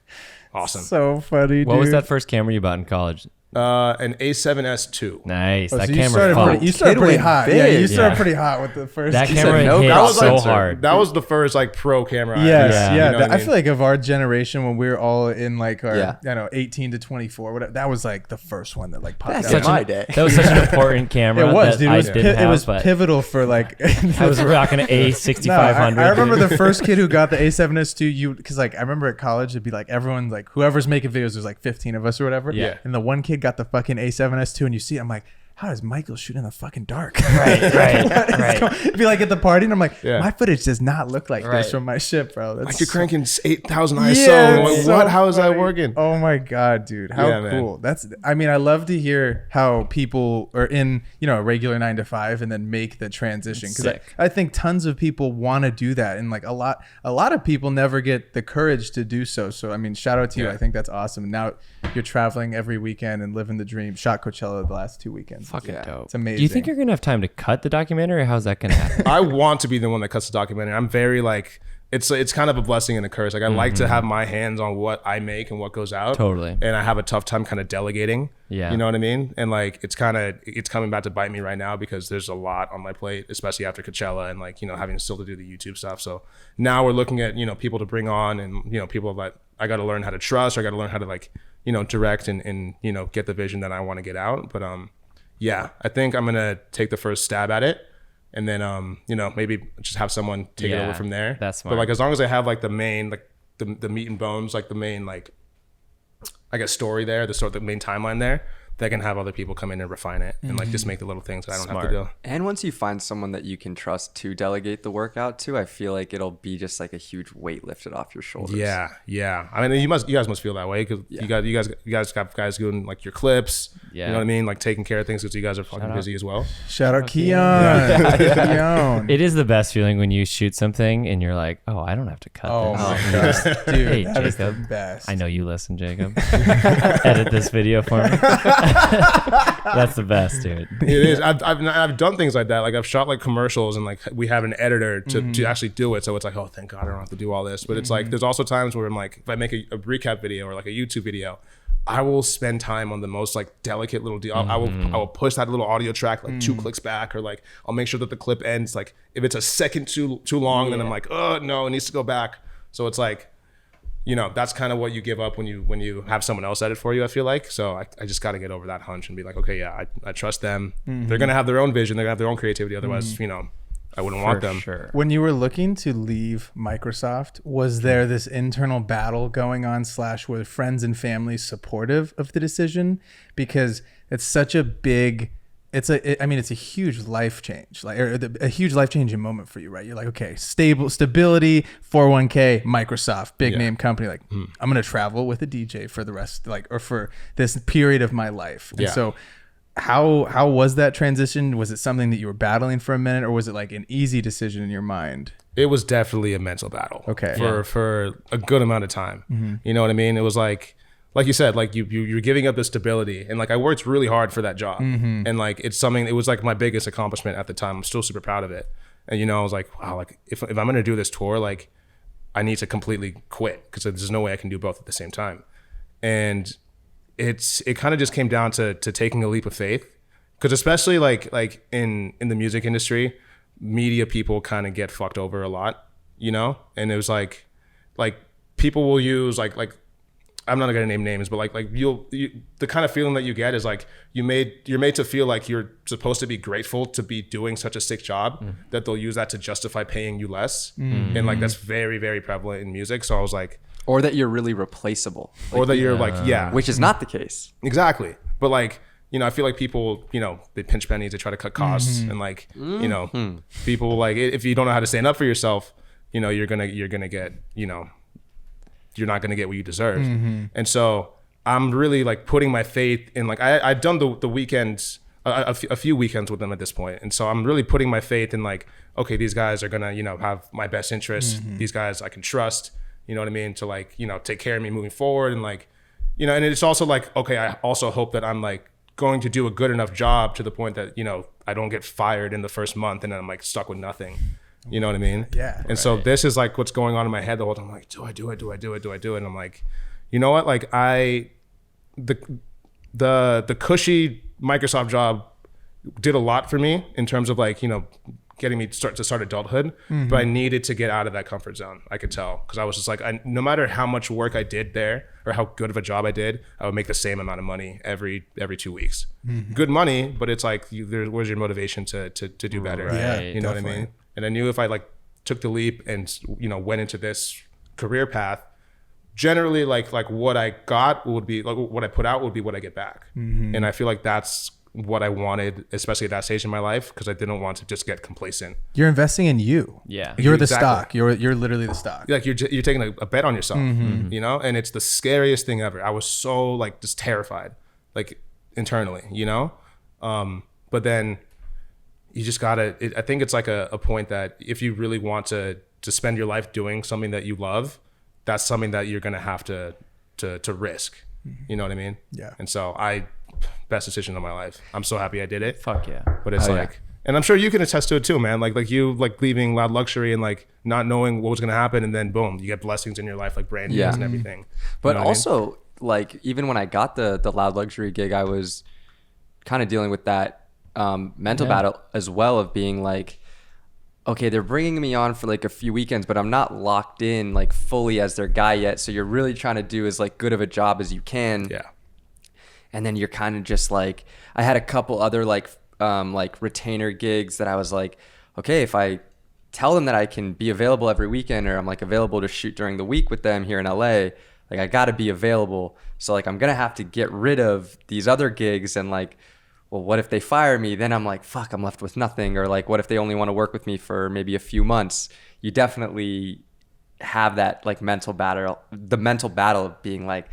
awesome. so funny, dude. What was that first camera you bought in college? An A7S2. Nice. Oh, that so camera you started pretty hot. big. Yeah, you started Yeah. pretty hot with the first. That He camera said no hit crop so sensor. hard. That was the first like pro camera. I Yes, had. yeah. You know what I mean? feel like of our generation when we were all in like our, Yeah. 18 to 24, whatever. That was like the first one that like popped That's out. in my day. That was such an important camera. It was, that dude. I It was, didn't have, it was but pivotal for like. I was rocking an A6500. I remember the first kid who got the A7S2. Because like I remember at college, it'd be like everyone like whoever's making videos. There's like 15 of us or whatever. Yeah. And the one kid got the fucking A7S2, and you see, it, I'm like, how does Michael shoot in the fucking dark? right. It'd be like at the party, and I'm like, Yeah. my footage does not look like Right. this from my ship, bro. That's like you're so- cranking 8,000 ISO. Yeah, I'm like, it's what? so How is that funny. working? Oh my god, dude, how Yeah, man. cool! I mean, I love to hear how people are in a regular 9 to 5 and then make the transition, because Sick. I think tons of people want to do that, and like a lot of people never get the courage to do so. So I mean, shout out to you. Yeah. I think that's awesome. Now you're traveling every weekend and living the dream. Shot Coachella the last 2 weekends. Fucking Yeah. dope. It's amazing. Do you think you're gonna have time to cut the documentary, or how's that gonna happen? I want to be the one that cuts the documentary. I'm very like it's kind of a blessing and a curse. Like I like to have my hands on what I make and what goes out. Totally. And I have a tough time kind of delegating. Yeah. You know what I mean? And like it's coming back to bite me right now because there's a lot on my plate, especially after Coachella and like, having still to do the YouTube stuff. So now we're looking at, people to bring on and, people that I got to learn how to trust, or I got to learn how to like, direct and get the vision that I want to get out. But yeah, I think I'm going to take the first stab at it. And then, maybe just have someone take it Yeah, over from there. that's smart. But like, as long as I have like the main, like the meat and bones, like the main, like, I guess story there, the main timeline there, that can have other people come in and refine it and like just make the little things that I don't have to do. And once you find someone that you can trust to delegate the work out to, I feel like it'll be just like a huge weight lifted off your shoulders. Yeah. I mean, you guys must feel that way because you guys got guys doing like your clips. Yeah. You know what I mean? Like taking care of things because you guys are fucking busy as well. Shout out Keon. Keon. It is the best feeling when you shoot something and you're like, oh, I don't have to cut Oh this. my god, dude, Hey, that is the Jacob. best. I know you listen, Jacob. Edit this video for me. That's the best, dude. It is. I've done things like that. Like I've shot like commercials and like we have an editor to actually do it. So it's like, oh, thank God I don't have to do all this. But it's like there's also times where I'm like, if I make a recap video or like a YouTube video, I will spend time on the most like delicate little deal. I will push that little audio track like 2 clicks back, or like I'll make sure that the clip ends like if it's a second too long, then I'm like, oh no, it needs to go back. So it's like, you know, that's kind of what you give up when you have someone else edit for you, I feel like. So I just got to get over that hunch and be like, okay, yeah, I trust them. They're going to have their own vision. They're going to have their own creativity. Otherwise, you know, I wouldn't want them. Sure. When you were looking to leave Microsoft, was there this internal battle going on / were friends and family supportive of the decision? Because it's such a big... It's a huge life change, like a huge life changing moment for you, right? You're like, okay, stability, 401k, Microsoft, big name company. Like, I'm gonna travel with a DJ for the rest, like, or for this period of my life. And so, how was that transition? Was it something that you were battling for a minute, or was it like an easy decision in your mind? It was definitely a mental battle. Okay. For a good amount of time. You know what I mean? It was like you said, like you're giving up the stability, and like I worked really hard for that job, and like it was like my biggest accomplishment at the time. I'm still super proud of it, and you know, I was like, wow, like if I'm gonna do this tour, like I need to completely quit because there's no way I can do both at the same time, and it kind of just came down to taking a leap of faith, because especially like in the music industry, media people kind of get fucked over a lot, you know, and it was like people will use like I'm not gonna name names, but like the kind of feeling that you get is like you're made to feel like you're supposed to be grateful to be doing such a sick job that they'll use that to justify paying you less, and like that's very, very prevalent in music. So I was like, or that you're really replaceable, or that you're like, which is not the case. Exactly. But like, you know, I feel like people, you know, they pinch pennies, they try to cut costs, and like, you know, people like if you don't know how to stand up for yourself, you know, you're gonna get, you know, you're not going to get what you deserve. And so I'm really like putting my faith in, like I'd done the weekends, a few weekends with them at this point. And so I'm really putting my faith in like, okay, these guys are going to, you know, have my best interests. These guys I can trust, you know what I mean? To like, you know, take care of me moving forward. And like, you know, and it's also like, okay, I also hope that I'm like going to do a good enough job to the point that, you know, I don't get fired in the first month and then I'm like stuck with nothing. You know what I mean? Yeah. And so this is like what's going on in my head the whole time. I'm like, do I do it? Do I do it? Do I do it? And I'm like, you know what? Like the cushy Microsoft job did a lot for me in terms of like, you know, getting me to start adulthood. But I needed to get out of that comfort zone. I could tell, because I was just like, no matter how much work I did there or how good of a job I did, I would make the same amount of money every 2 weeks. Good money, but it's like, where's your motivation to do better? Yeah, you know what I mean? And I knew if I like took the leap and, you know, went into this career path, generally like what I got would be like what I put out would be what I get back. And I feel like that's what I wanted, especially at that stage in my life, because I didn't want to just get complacent. You're investing in you. Yeah. You're the Exactly. stock. You're literally the stock. Like you're taking a bet on yourself, you know? And it's the scariest thing ever. I was so like just terrified, like internally, you know? But then you just gotta, I think it's like a point that if you really want to spend your life doing something that you love, that's something that you're gonna have to risk. You know what I mean? Yeah. And so best decision of my life. I'm so happy I did it. Fuck yeah. But it's and I'm sure you can attest to it too, man. Like you like leaving Loud Luxury and like not knowing what was gonna happen, and then boom, you get blessings in your life, like brand deals and everything. But You know what I mean? also, like even when I got the Loud Luxury gig, I was kind of dealing with that mental battle as well, of being like, okay, they're bringing me on for like a few weekends, but I'm not locked in like fully as their guy yet. So you're really trying to do as like good of a job as you can. Yeah. And then you're kind of just like, I had a couple other like retainer gigs that I was like, okay, if I tell them that I can be available every weekend, or I'm like available to shoot during the week with them here in LA, like like I got to be available. So like I'm gonna have to get rid of these other gigs, and like, well, what if they fire me? Then I'm like, fuck, I'm left with nothing. Or like, what if they only want to work with me for maybe a few months? You definitely have that like mental battle of being like,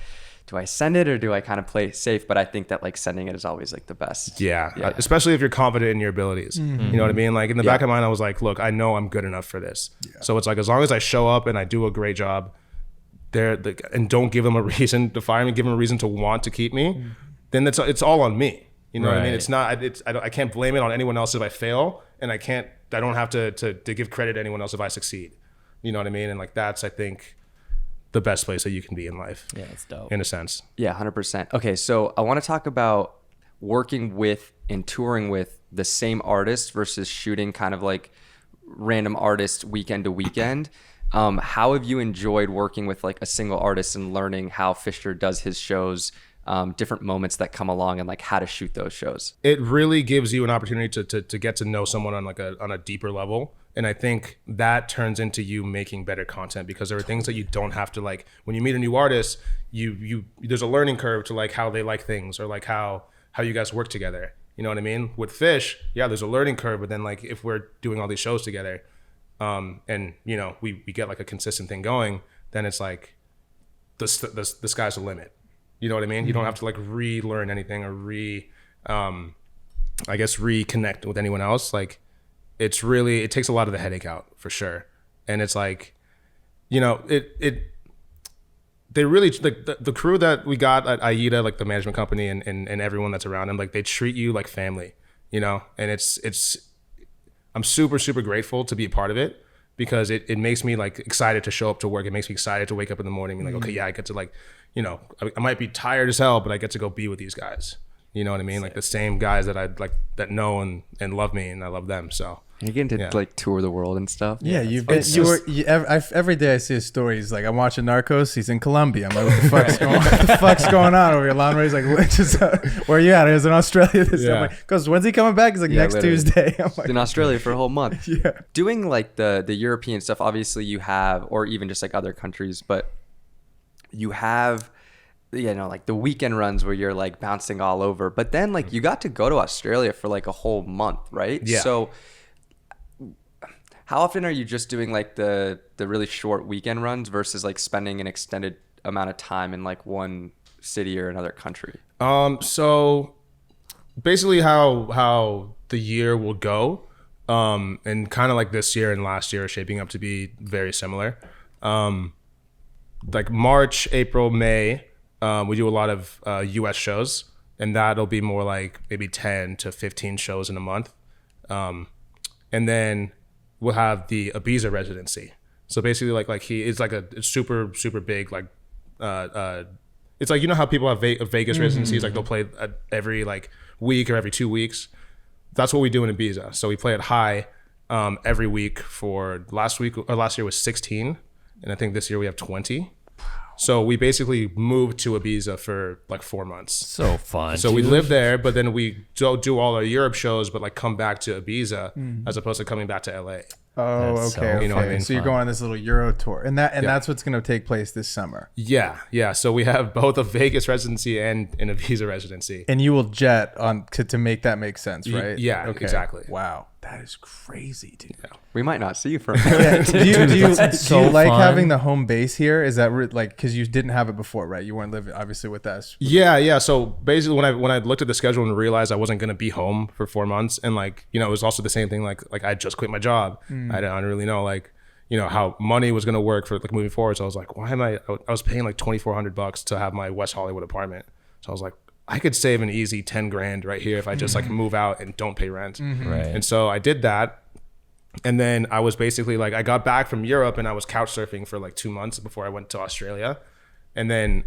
do I send it or do I kind of play safe? But I think that like sending it is always like the best. Yeah. Especially if you're confident in your abilities. You know what I mean? Like in the back of my mind, I was like, look, I know I'm good enough for this. So it's like, as long as I show up and I do a great job there, and don't give them a reason to fire me, give them a reason to want to keep me, then it's all on me. You know what I mean? It's not, I can't blame it on anyone else if I fail, and I don't have to give credit to anyone else if I succeed. You know what I mean? And like, that's, I think, the best place that you can be in life. Yeah, it's dope. In a sense. Yeah, 100%. Okay, so I want to talk about working with and touring with the same artist versus shooting kind of like random artists weekend to weekend. How have you enjoyed working with like a single artist and learning how Fisher does his shows, different moments that come along, and like how to shoot those shows? It really gives you an opportunity to get to know someone on like on a deeper level. And I think that turns into you making better content, because there are things that you don't have to, like, when you meet a new artist, you there's a learning curve to like how they like things, or like how you guys work together. You know what I mean? With Fish, yeah, there's a learning curve, but then like if we're doing all these shows together, and you know, we get like a consistent thing going, then it's like the sky's the limit. You know what I mean? You don't have to like relearn anything or reconnect with anyone else. Like, it takes a lot of the headache out, for sure. And it's like, you know, they really, like the crew that we got at AIDA, like the management company and everyone that's around them, like they treat you like family, you know? And I'm super, super grateful to be a part of it, because it makes me like excited to show up to work. It makes me excited to wake up in the morning and like, okay, yeah, I get to like, you know, I might be tired as hell, but I get to go be with these guys. You know what I mean? Like the same guys that I like, that know and love me, and I love them. So you get to like tour the world and stuff. Yeah, every day I see his story. He's like, I'm watching Narcos. He's in Colombia. I'm like, what the fuck's going on over here? Lanre's like, where are you at? He was in Australia this time. I'm like, goes, when's he coming back? He's like, next literally. Tuesday. I'm like, in Australia for a whole month. Yeah. Doing like the European stuff, obviously you have, or even just like other countries, but you have, you know, like the weekend runs where you're like bouncing all over. But then like you got to go to Australia for like a whole month, right? Yeah. So how often are you just doing like the really short weekend runs versus like spending an extended amount of time in like one city or another country? So basically how the year will go, and kind of like this year and last year are shaping up to be very similar. Like March, April, May, we do a lot of US shows, and that'll be more like maybe 10 to 15 shows in a month. And then we'll have the Ibiza residency. So basically like he is like a super, super big, like, it's like, you know how people have Vegas residencies, like they'll play every like week or every 2 weeks. That's what we do in Ibiza. So we play at High every week for last year was 16. And I think this year we have 20. So we basically moved to Ibiza for like 4 months. So fun. So we live there, but then we do all our Europe shows, but like come back to Ibiza as opposed to coming back to LA. Oh, That's okay. so you know what I mean? So you're going on this little Euro tour, and that's what's going to take place this summer. Yeah. So we have both a Vegas residency and an Ibiza residency. And you will jet on to make that make sense, right? Yeah, okay. Exactly. Wow, that is crazy, dude. Yeah. We might not see you for a minute. Do you so like fun. having the home base here? Is that like, because you didn't have it before, right? You weren't living obviously with us. Yeah. So basically, when I looked at the schedule and realized I wasn't gonna be home for 4 months, and like, you know, it was also the same thing. Like I just quit my job. I didn't really know like, you know, how money was gonna work for like moving forward. So I was like, why am I was paying like $2,400 to have my West Hollywood apartment. So I was like, I could save an easy 10 grand right here if I just like move out and don't pay rent. Right. And so I did that. And then I was basically like, I got back from Europe and I was couch surfing for like 2 months before I went to Australia. And then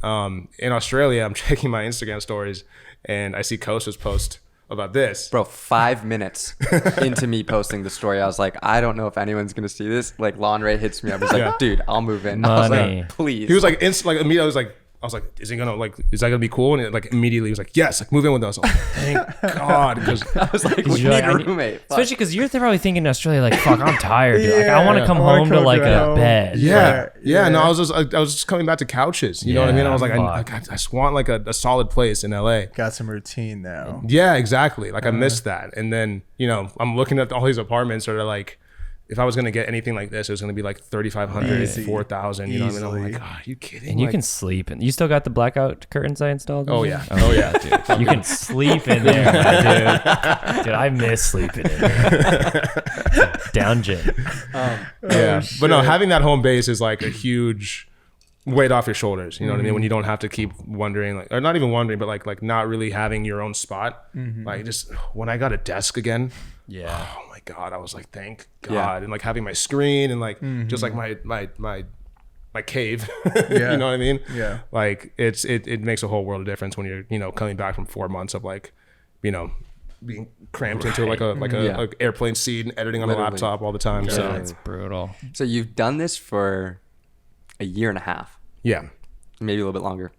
in Australia, I'm checking my Instagram stories and I see Costa's post about this. Bro, 5 minutes into me posting the story, I was like, I don't know if anyone's going to see this. Like Lanre hits me up. I was like, dude, I'll move in. I was like, please. He was like, immediately I was like, I was like, is that gonna be cool? And it like immediately was like, yes, like move in with us. I was like, thank God, because I was like, we need a roommate. Especially because you're probably thinking in Australia, like, fuck, I'm tired, dude. Like, I want to come home to like a bed. Yeah. No, I was just coming back to couches. You know what I mean? I was like, I just want like a solid place in LA. Got some routine now. Yeah, exactly. Like I missed that. And then, you know, I'm looking at all these apartments that are like, if I was going to get anything like this, it was going to be like 3,500, 4,000, you know what I mean? I'm like, are you kidding? And you can sleep in. You still got the blackout curtains I installed? Oh yeah. Dude. You can sleep in there, dude. Dude, I miss sleeping in there. Down gym. But no, having that home base is like a huge weight off your shoulders. You know what I mean? When you don't have to keep wondering, like, or not even wondering, but like not really having your own spot. Like just when I got a desk again. Yeah. Oh my God, I was like, thank God. And like having my screen and like just like my cave. You know what I mean? Yeah. Like it makes a whole world of difference when you're, you know, coming back from 4 months of like, you know, being cramped into like a airplane seat and editing on a laptop all the time. So it's brutal. So you've done this for a year and a half. Yeah. Maybe a little bit longer.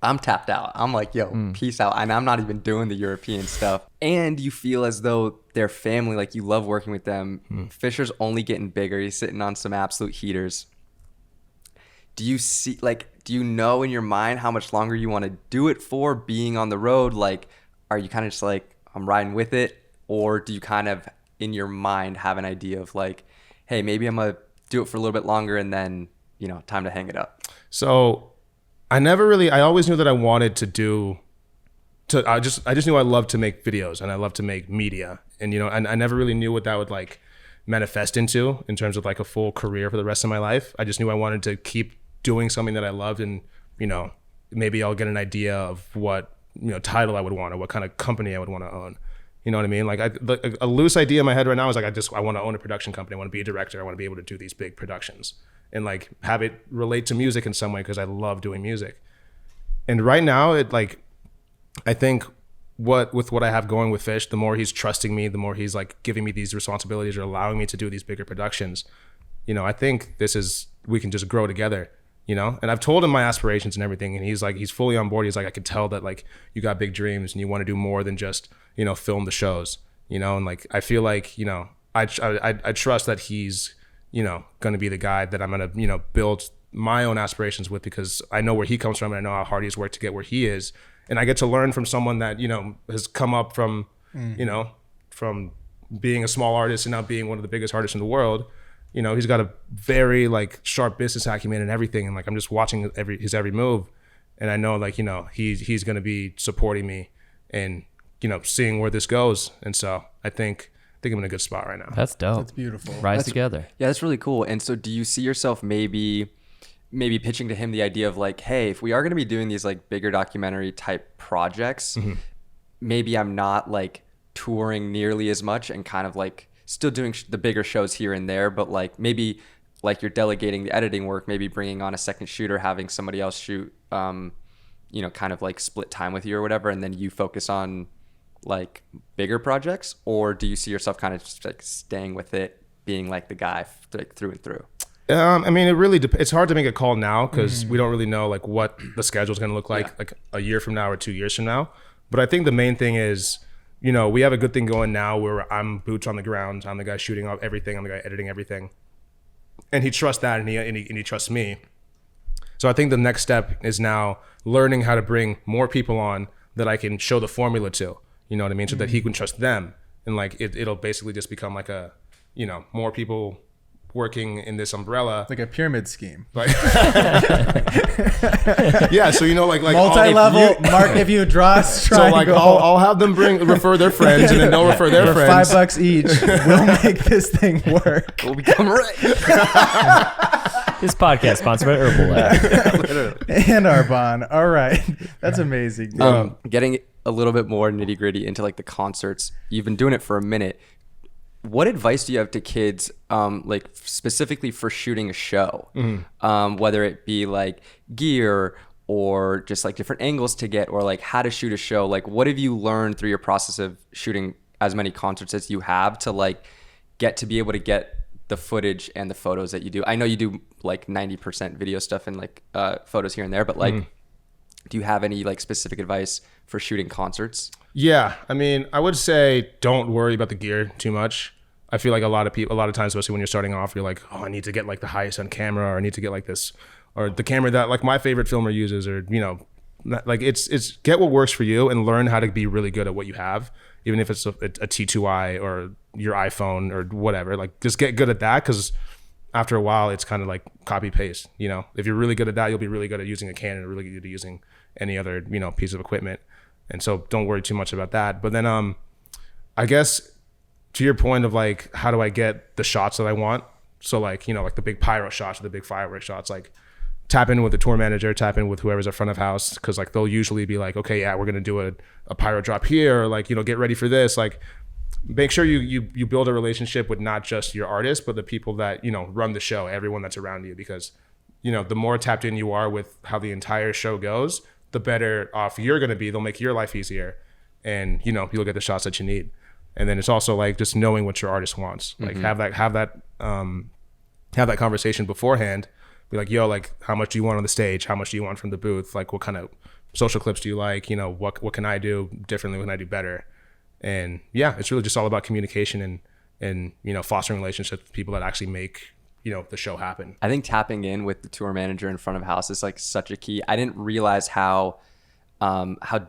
I'm tapped out. I'm like, yo, peace out. And I'm not even doing the European stuff. And you feel as though their family, like you love working with them. Fisher's only getting bigger. He's sitting on some absolute heaters. Do you know in your mind how much longer you want to do it for being on the road? Like, are you kind of just like, I'm riding with it? Or do you kind of in your mind have an idea of like, hey, maybe I'm going to do it for a little bit longer and then, you know, time to hang it up? So I always knew that I wanted I just knew I loved to make videos and I love to make media. And, you know, and I never really knew what that would like manifest into in terms of like a full career for the rest of my life. I just knew I wanted to keep doing something that I loved, and, you know, maybe I'll get an idea of what, you know, title I would want or what kind of company I would want to own. You know what I mean? Like a loose idea in my head right now is like, I want to own a production company. I want to be a director. I want to be able to do these big productions and like have it relate to music in some way, because I love doing music. And right now I think with what I have going with Fish, the more he's trusting me, the more he's like giving me these responsibilities or allowing me to do these bigger productions, you know, I think we can just grow together, you know? And I've told him my aspirations and everything, and he's fully on board. He's like, I could tell that like you got big dreams and you want to do more than just, you know, film the shows, you know? And like, I feel like, you know, I trust that he's, you know, going to be the guy that I'm going to, you know, build my own aspirations with, because I know where he comes from and I know how hard he's worked to get where he is. And I get to learn from someone that, you know, has come up from, you know, from being a small artist and now being one of the biggest artists in the world. You know, he's got a very like sharp business acumen and everything. And like, I'm just watching his every move. And I know like, you know, he's going to be supporting me and, you know, seeing where this goes. And so I think I'm in a good spot right now. That's dope. That's beautiful. Rise together. Yeah, that's really cool. And so do you see yourself maybe pitching to him the idea of like, hey, if we are going to be doing these like bigger documentary type projects, maybe I'm not like touring nearly as much and kind of like still doing the bigger shows here and there, but like maybe like you're delegating the editing work, maybe bringing on a second shooter, having somebody else shoot, you know, kind of like split time with you or whatever, and then you focus on like bigger projects? Or do you see yourself kind of just like staying with it, being like the guy like through and through? I mean, it really it's hard to make a call now because we don't really know like what the schedule is going to look like a year from now or 2 years from now. But I think the main thing is, you know, we have a good thing going now where I'm boots on the ground. I'm the guy shooting up everything. I'm the guy editing everything. And he trusts that, and he trusts me. So I think the next step is now learning how to bring more people on that I can show the formula to. You know what I mean? So that he can trust them. And like it'll basically just become like a, you know, more people working in this umbrella, like a pyramid scheme. Like, yeah. So you know, like multi-level. Mark, if you draw a triangle. So like I'll have them refer their friends, and then they'll refer their friends. $5 each. We'll make this thing work. We'll become rich. This podcast sponsored by Herbalife and Arbonne. All right, that's amazing. Getting a little bit more nitty gritty into like the concerts. You've been doing it for a minute. What advice do you have to kids, like specifically for shooting a show, whether it be like gear or just like different angles to get, or like how to shoot a show? Like, what have you learned through your process of shooting as many concerts as you have to like get to be able to get the footage and the photos that you do? I know you do like 90% video stuff and like photos here and there, but like, do you have any like specific advice for shooting concerts? Yeah, I mean, I would say don't worry about the gear too much. I feel like a lot of times, especially when you're starting off, you're like, oh, I need to get like the highest end camera, or I need to get like this, or the camera that like my favorite filmer uses, or like it's get what works for you and learn how to be really good at what you have, even if it's a T2i or your iPhone or whatever. Like just get good at that, because after a while it's kind of like copy paste. If you're really good at that, you'll be really good at using a Canon, or really good at using any other piece of equipment. And so don't worry too much about that. But then I guess to your point of like, how do I get the shots that I want? So like, like the big pyro shots or the big fireworks shots, like tap in with the tour manager, tap in with whoever's at front of house, because like they'll usually be like, okay, yeah, we're gonna do a pyro drop here, or like, get ready for this. Like make sure you build a relationship with not just your artist, but the people that run the show, everyone that's around you, because the more tapped in you are with how the entire show goes, the better off you're gonna be. They'll make your life easier, and you'll get the shots that you need. And then it's also like just knowing what your artist wants. Like have that conversation beforehand. Be like, yo, like how much do you want on the stage? How much do you want from the booth? Like what kind of social clips do you like? What can I do differently? What can I do better? And yeah, it's really just all about communication and fostering relationships with people that actually make the show happen. I think tapping in with the tour manager in front of house is like such a key. I didn't realize how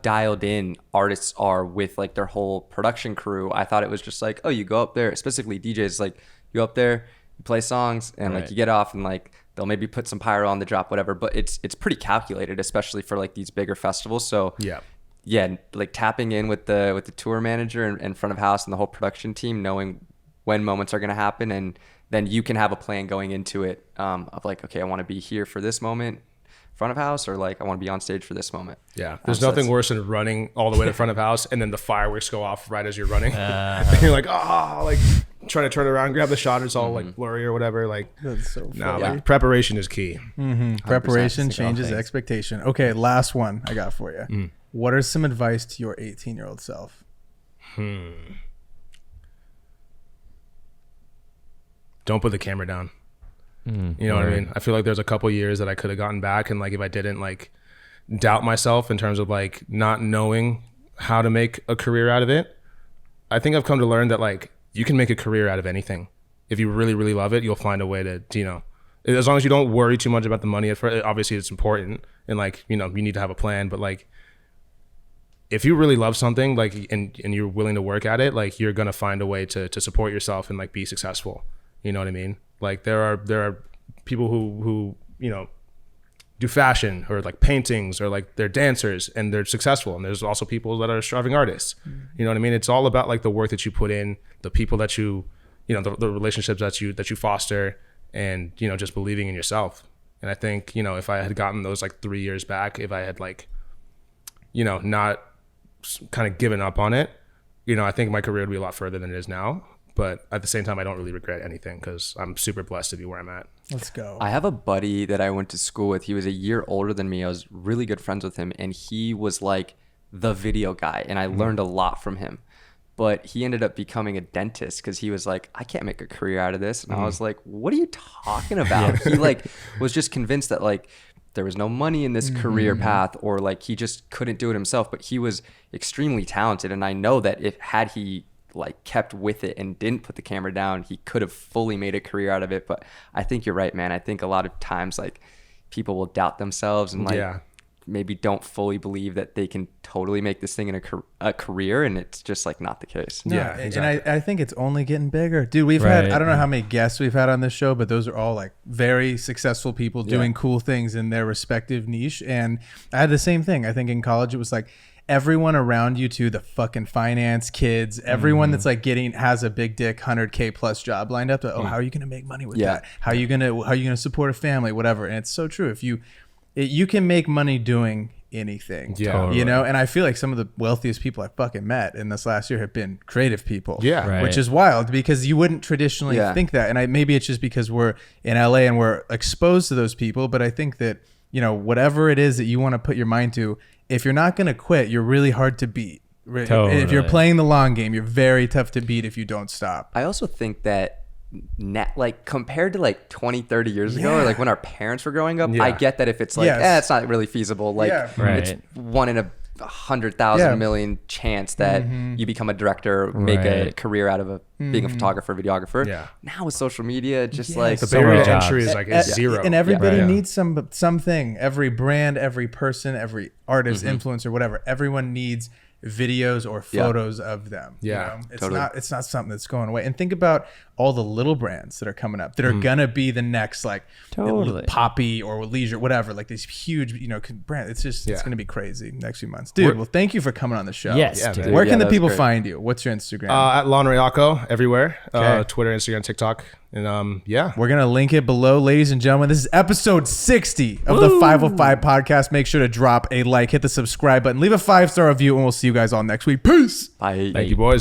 dialed in artists are with like their whole production crew. I thought it was just like, oh, you go up there, specifically DJs, like you go up there, you play songs, and like you get off, and like they'll maybe put some pyro on the drop, whatever. But it's pretty calculated, especially for like these bigger festivals. So yeah, like tapping in with the tour manager and front of house and the whole production team, knowing when moments are going to happen, and then you can have a plan going into it of like, okay, I want to be here for this moment, front of house, or like I want to be on stage for this moment. Yeah, there's nothing worse than running all the way to front of house and then the fireworks go off right as you're running. And you're like, like trying to turn around, grab the shot, it's all like blurry or whatever. Like that's so funny. Like, preparation is key. Preparation changes expectation. Okay, last one I got for you. What are some advice to your 18-year-old self? Don't put the camera down. You know what I mean? I feel like there's a couple years that I could have gotten back, and like if I didn't like doubt myself in terms of like not knowing how to make a career out of it, I think I've come to learn that like you can make a career out of anything. If you really, really love it, you'll find a way to, as long as you don't worry too much about the money at first. Obviously it's important, and like, you need to have a plan, but like if you really love something, like, and you're willing to work at it, like you're going to find a way to support yourself and like be successful. You know what I mean? Like there are people who do fashion or like paintings, or like they're dancers and they're successful. And there's also people that are striving artists. You know what I mean? It's all about like the work that you put in, the people that the relationships that you foster, and, just believing in yourself. And I think, if I had gotten those like 3 years back, if I had like, not kind of given up on it, I think my career would be a lot further than it is now. But at the same time, I don't really regret anything, because I'm super blessed to be where I'm at. Let's go. I have a buddy that I went to school with. He was a year older than me. I was really good friends with him, and he was like the video guy, and I learned a lot from him. But he ended up becoming a dentist, because he was like, I can't make a career out of this. And I was like, what are you talking about? He like was just convinced that like there was no money in this career path, or like he just couldn't do it himself. But he was extremely talented, and I know that if had he like kept with it and didn't put the camera down, he could have fully made a career out of it. But I think you're right, man. I think a lot of times like people will doubt themselves and like maybe don't fully believe that they can totally make this thing in a career, and it's just like not the case. No, yeah, exactly. And I think it's only getting bigger, dude. We've had, I don't know how many guests we've had on this show, but those are all like very successful people doing cool things in their respective niche. And I had the same thing. I think in college it was like everyone around you too, the fucking finance kids, everyone that's like has a big dick 100K plus job lined up. How are you going to make money with that? How are you going to support a family, whatever. And it's so true. If you can make money doing anything, and I feel like some of the wealthiest people I fucking met in this last year have been creative people, which is wild, because you wouldn't traditionally think that. And maybe it's just because we're in LA and we're exposed to those people, but I think that, whatever it is that you want to put your mind to, if you're not going to quit, you're really hard to beat. Totally. If you're playing the long game, you're very tough to beat if you don't stop. I also think that like compared to like 20, 30 years ago, or like when our parents were growing up, I get that if it's like, Yes. it's not really feasible. Like Right. it's 1 in 100,000 million chance that you become a director, make a career out of being a photographer, videographer. Yeah. Now with social media, just like The So barrier many to entry jobs. is like zero. And everybody Yeah. needs something. Every brand, every person, every artist, influencer, whatever. Everyone needs videos or photos of them. Yeah, you know? totally. It's not something that's going away. And think about all the little brands that are coming up that are gonna be the next like Totally. Poppy or Leisure, whatever. Like these huge, brand. It's just it's Yeah. gonna be crazy next few months, dude. Well, thank you for coming on the show. Yes, Yeah, dude. man. Where can the that was people great. find you? What's your Instagram? At Lanre Ako everywhere. Okay. Twitter, Instagram, TikTok. And yeah. We're going to link it below, ladies and gentlemen. This is episode 60 of the 505 podcast. Make sure to drop a like, hit the subscribe button, leave a 5-star review, and we'll see you guys all next week. Peace. bye. Thank you, boys.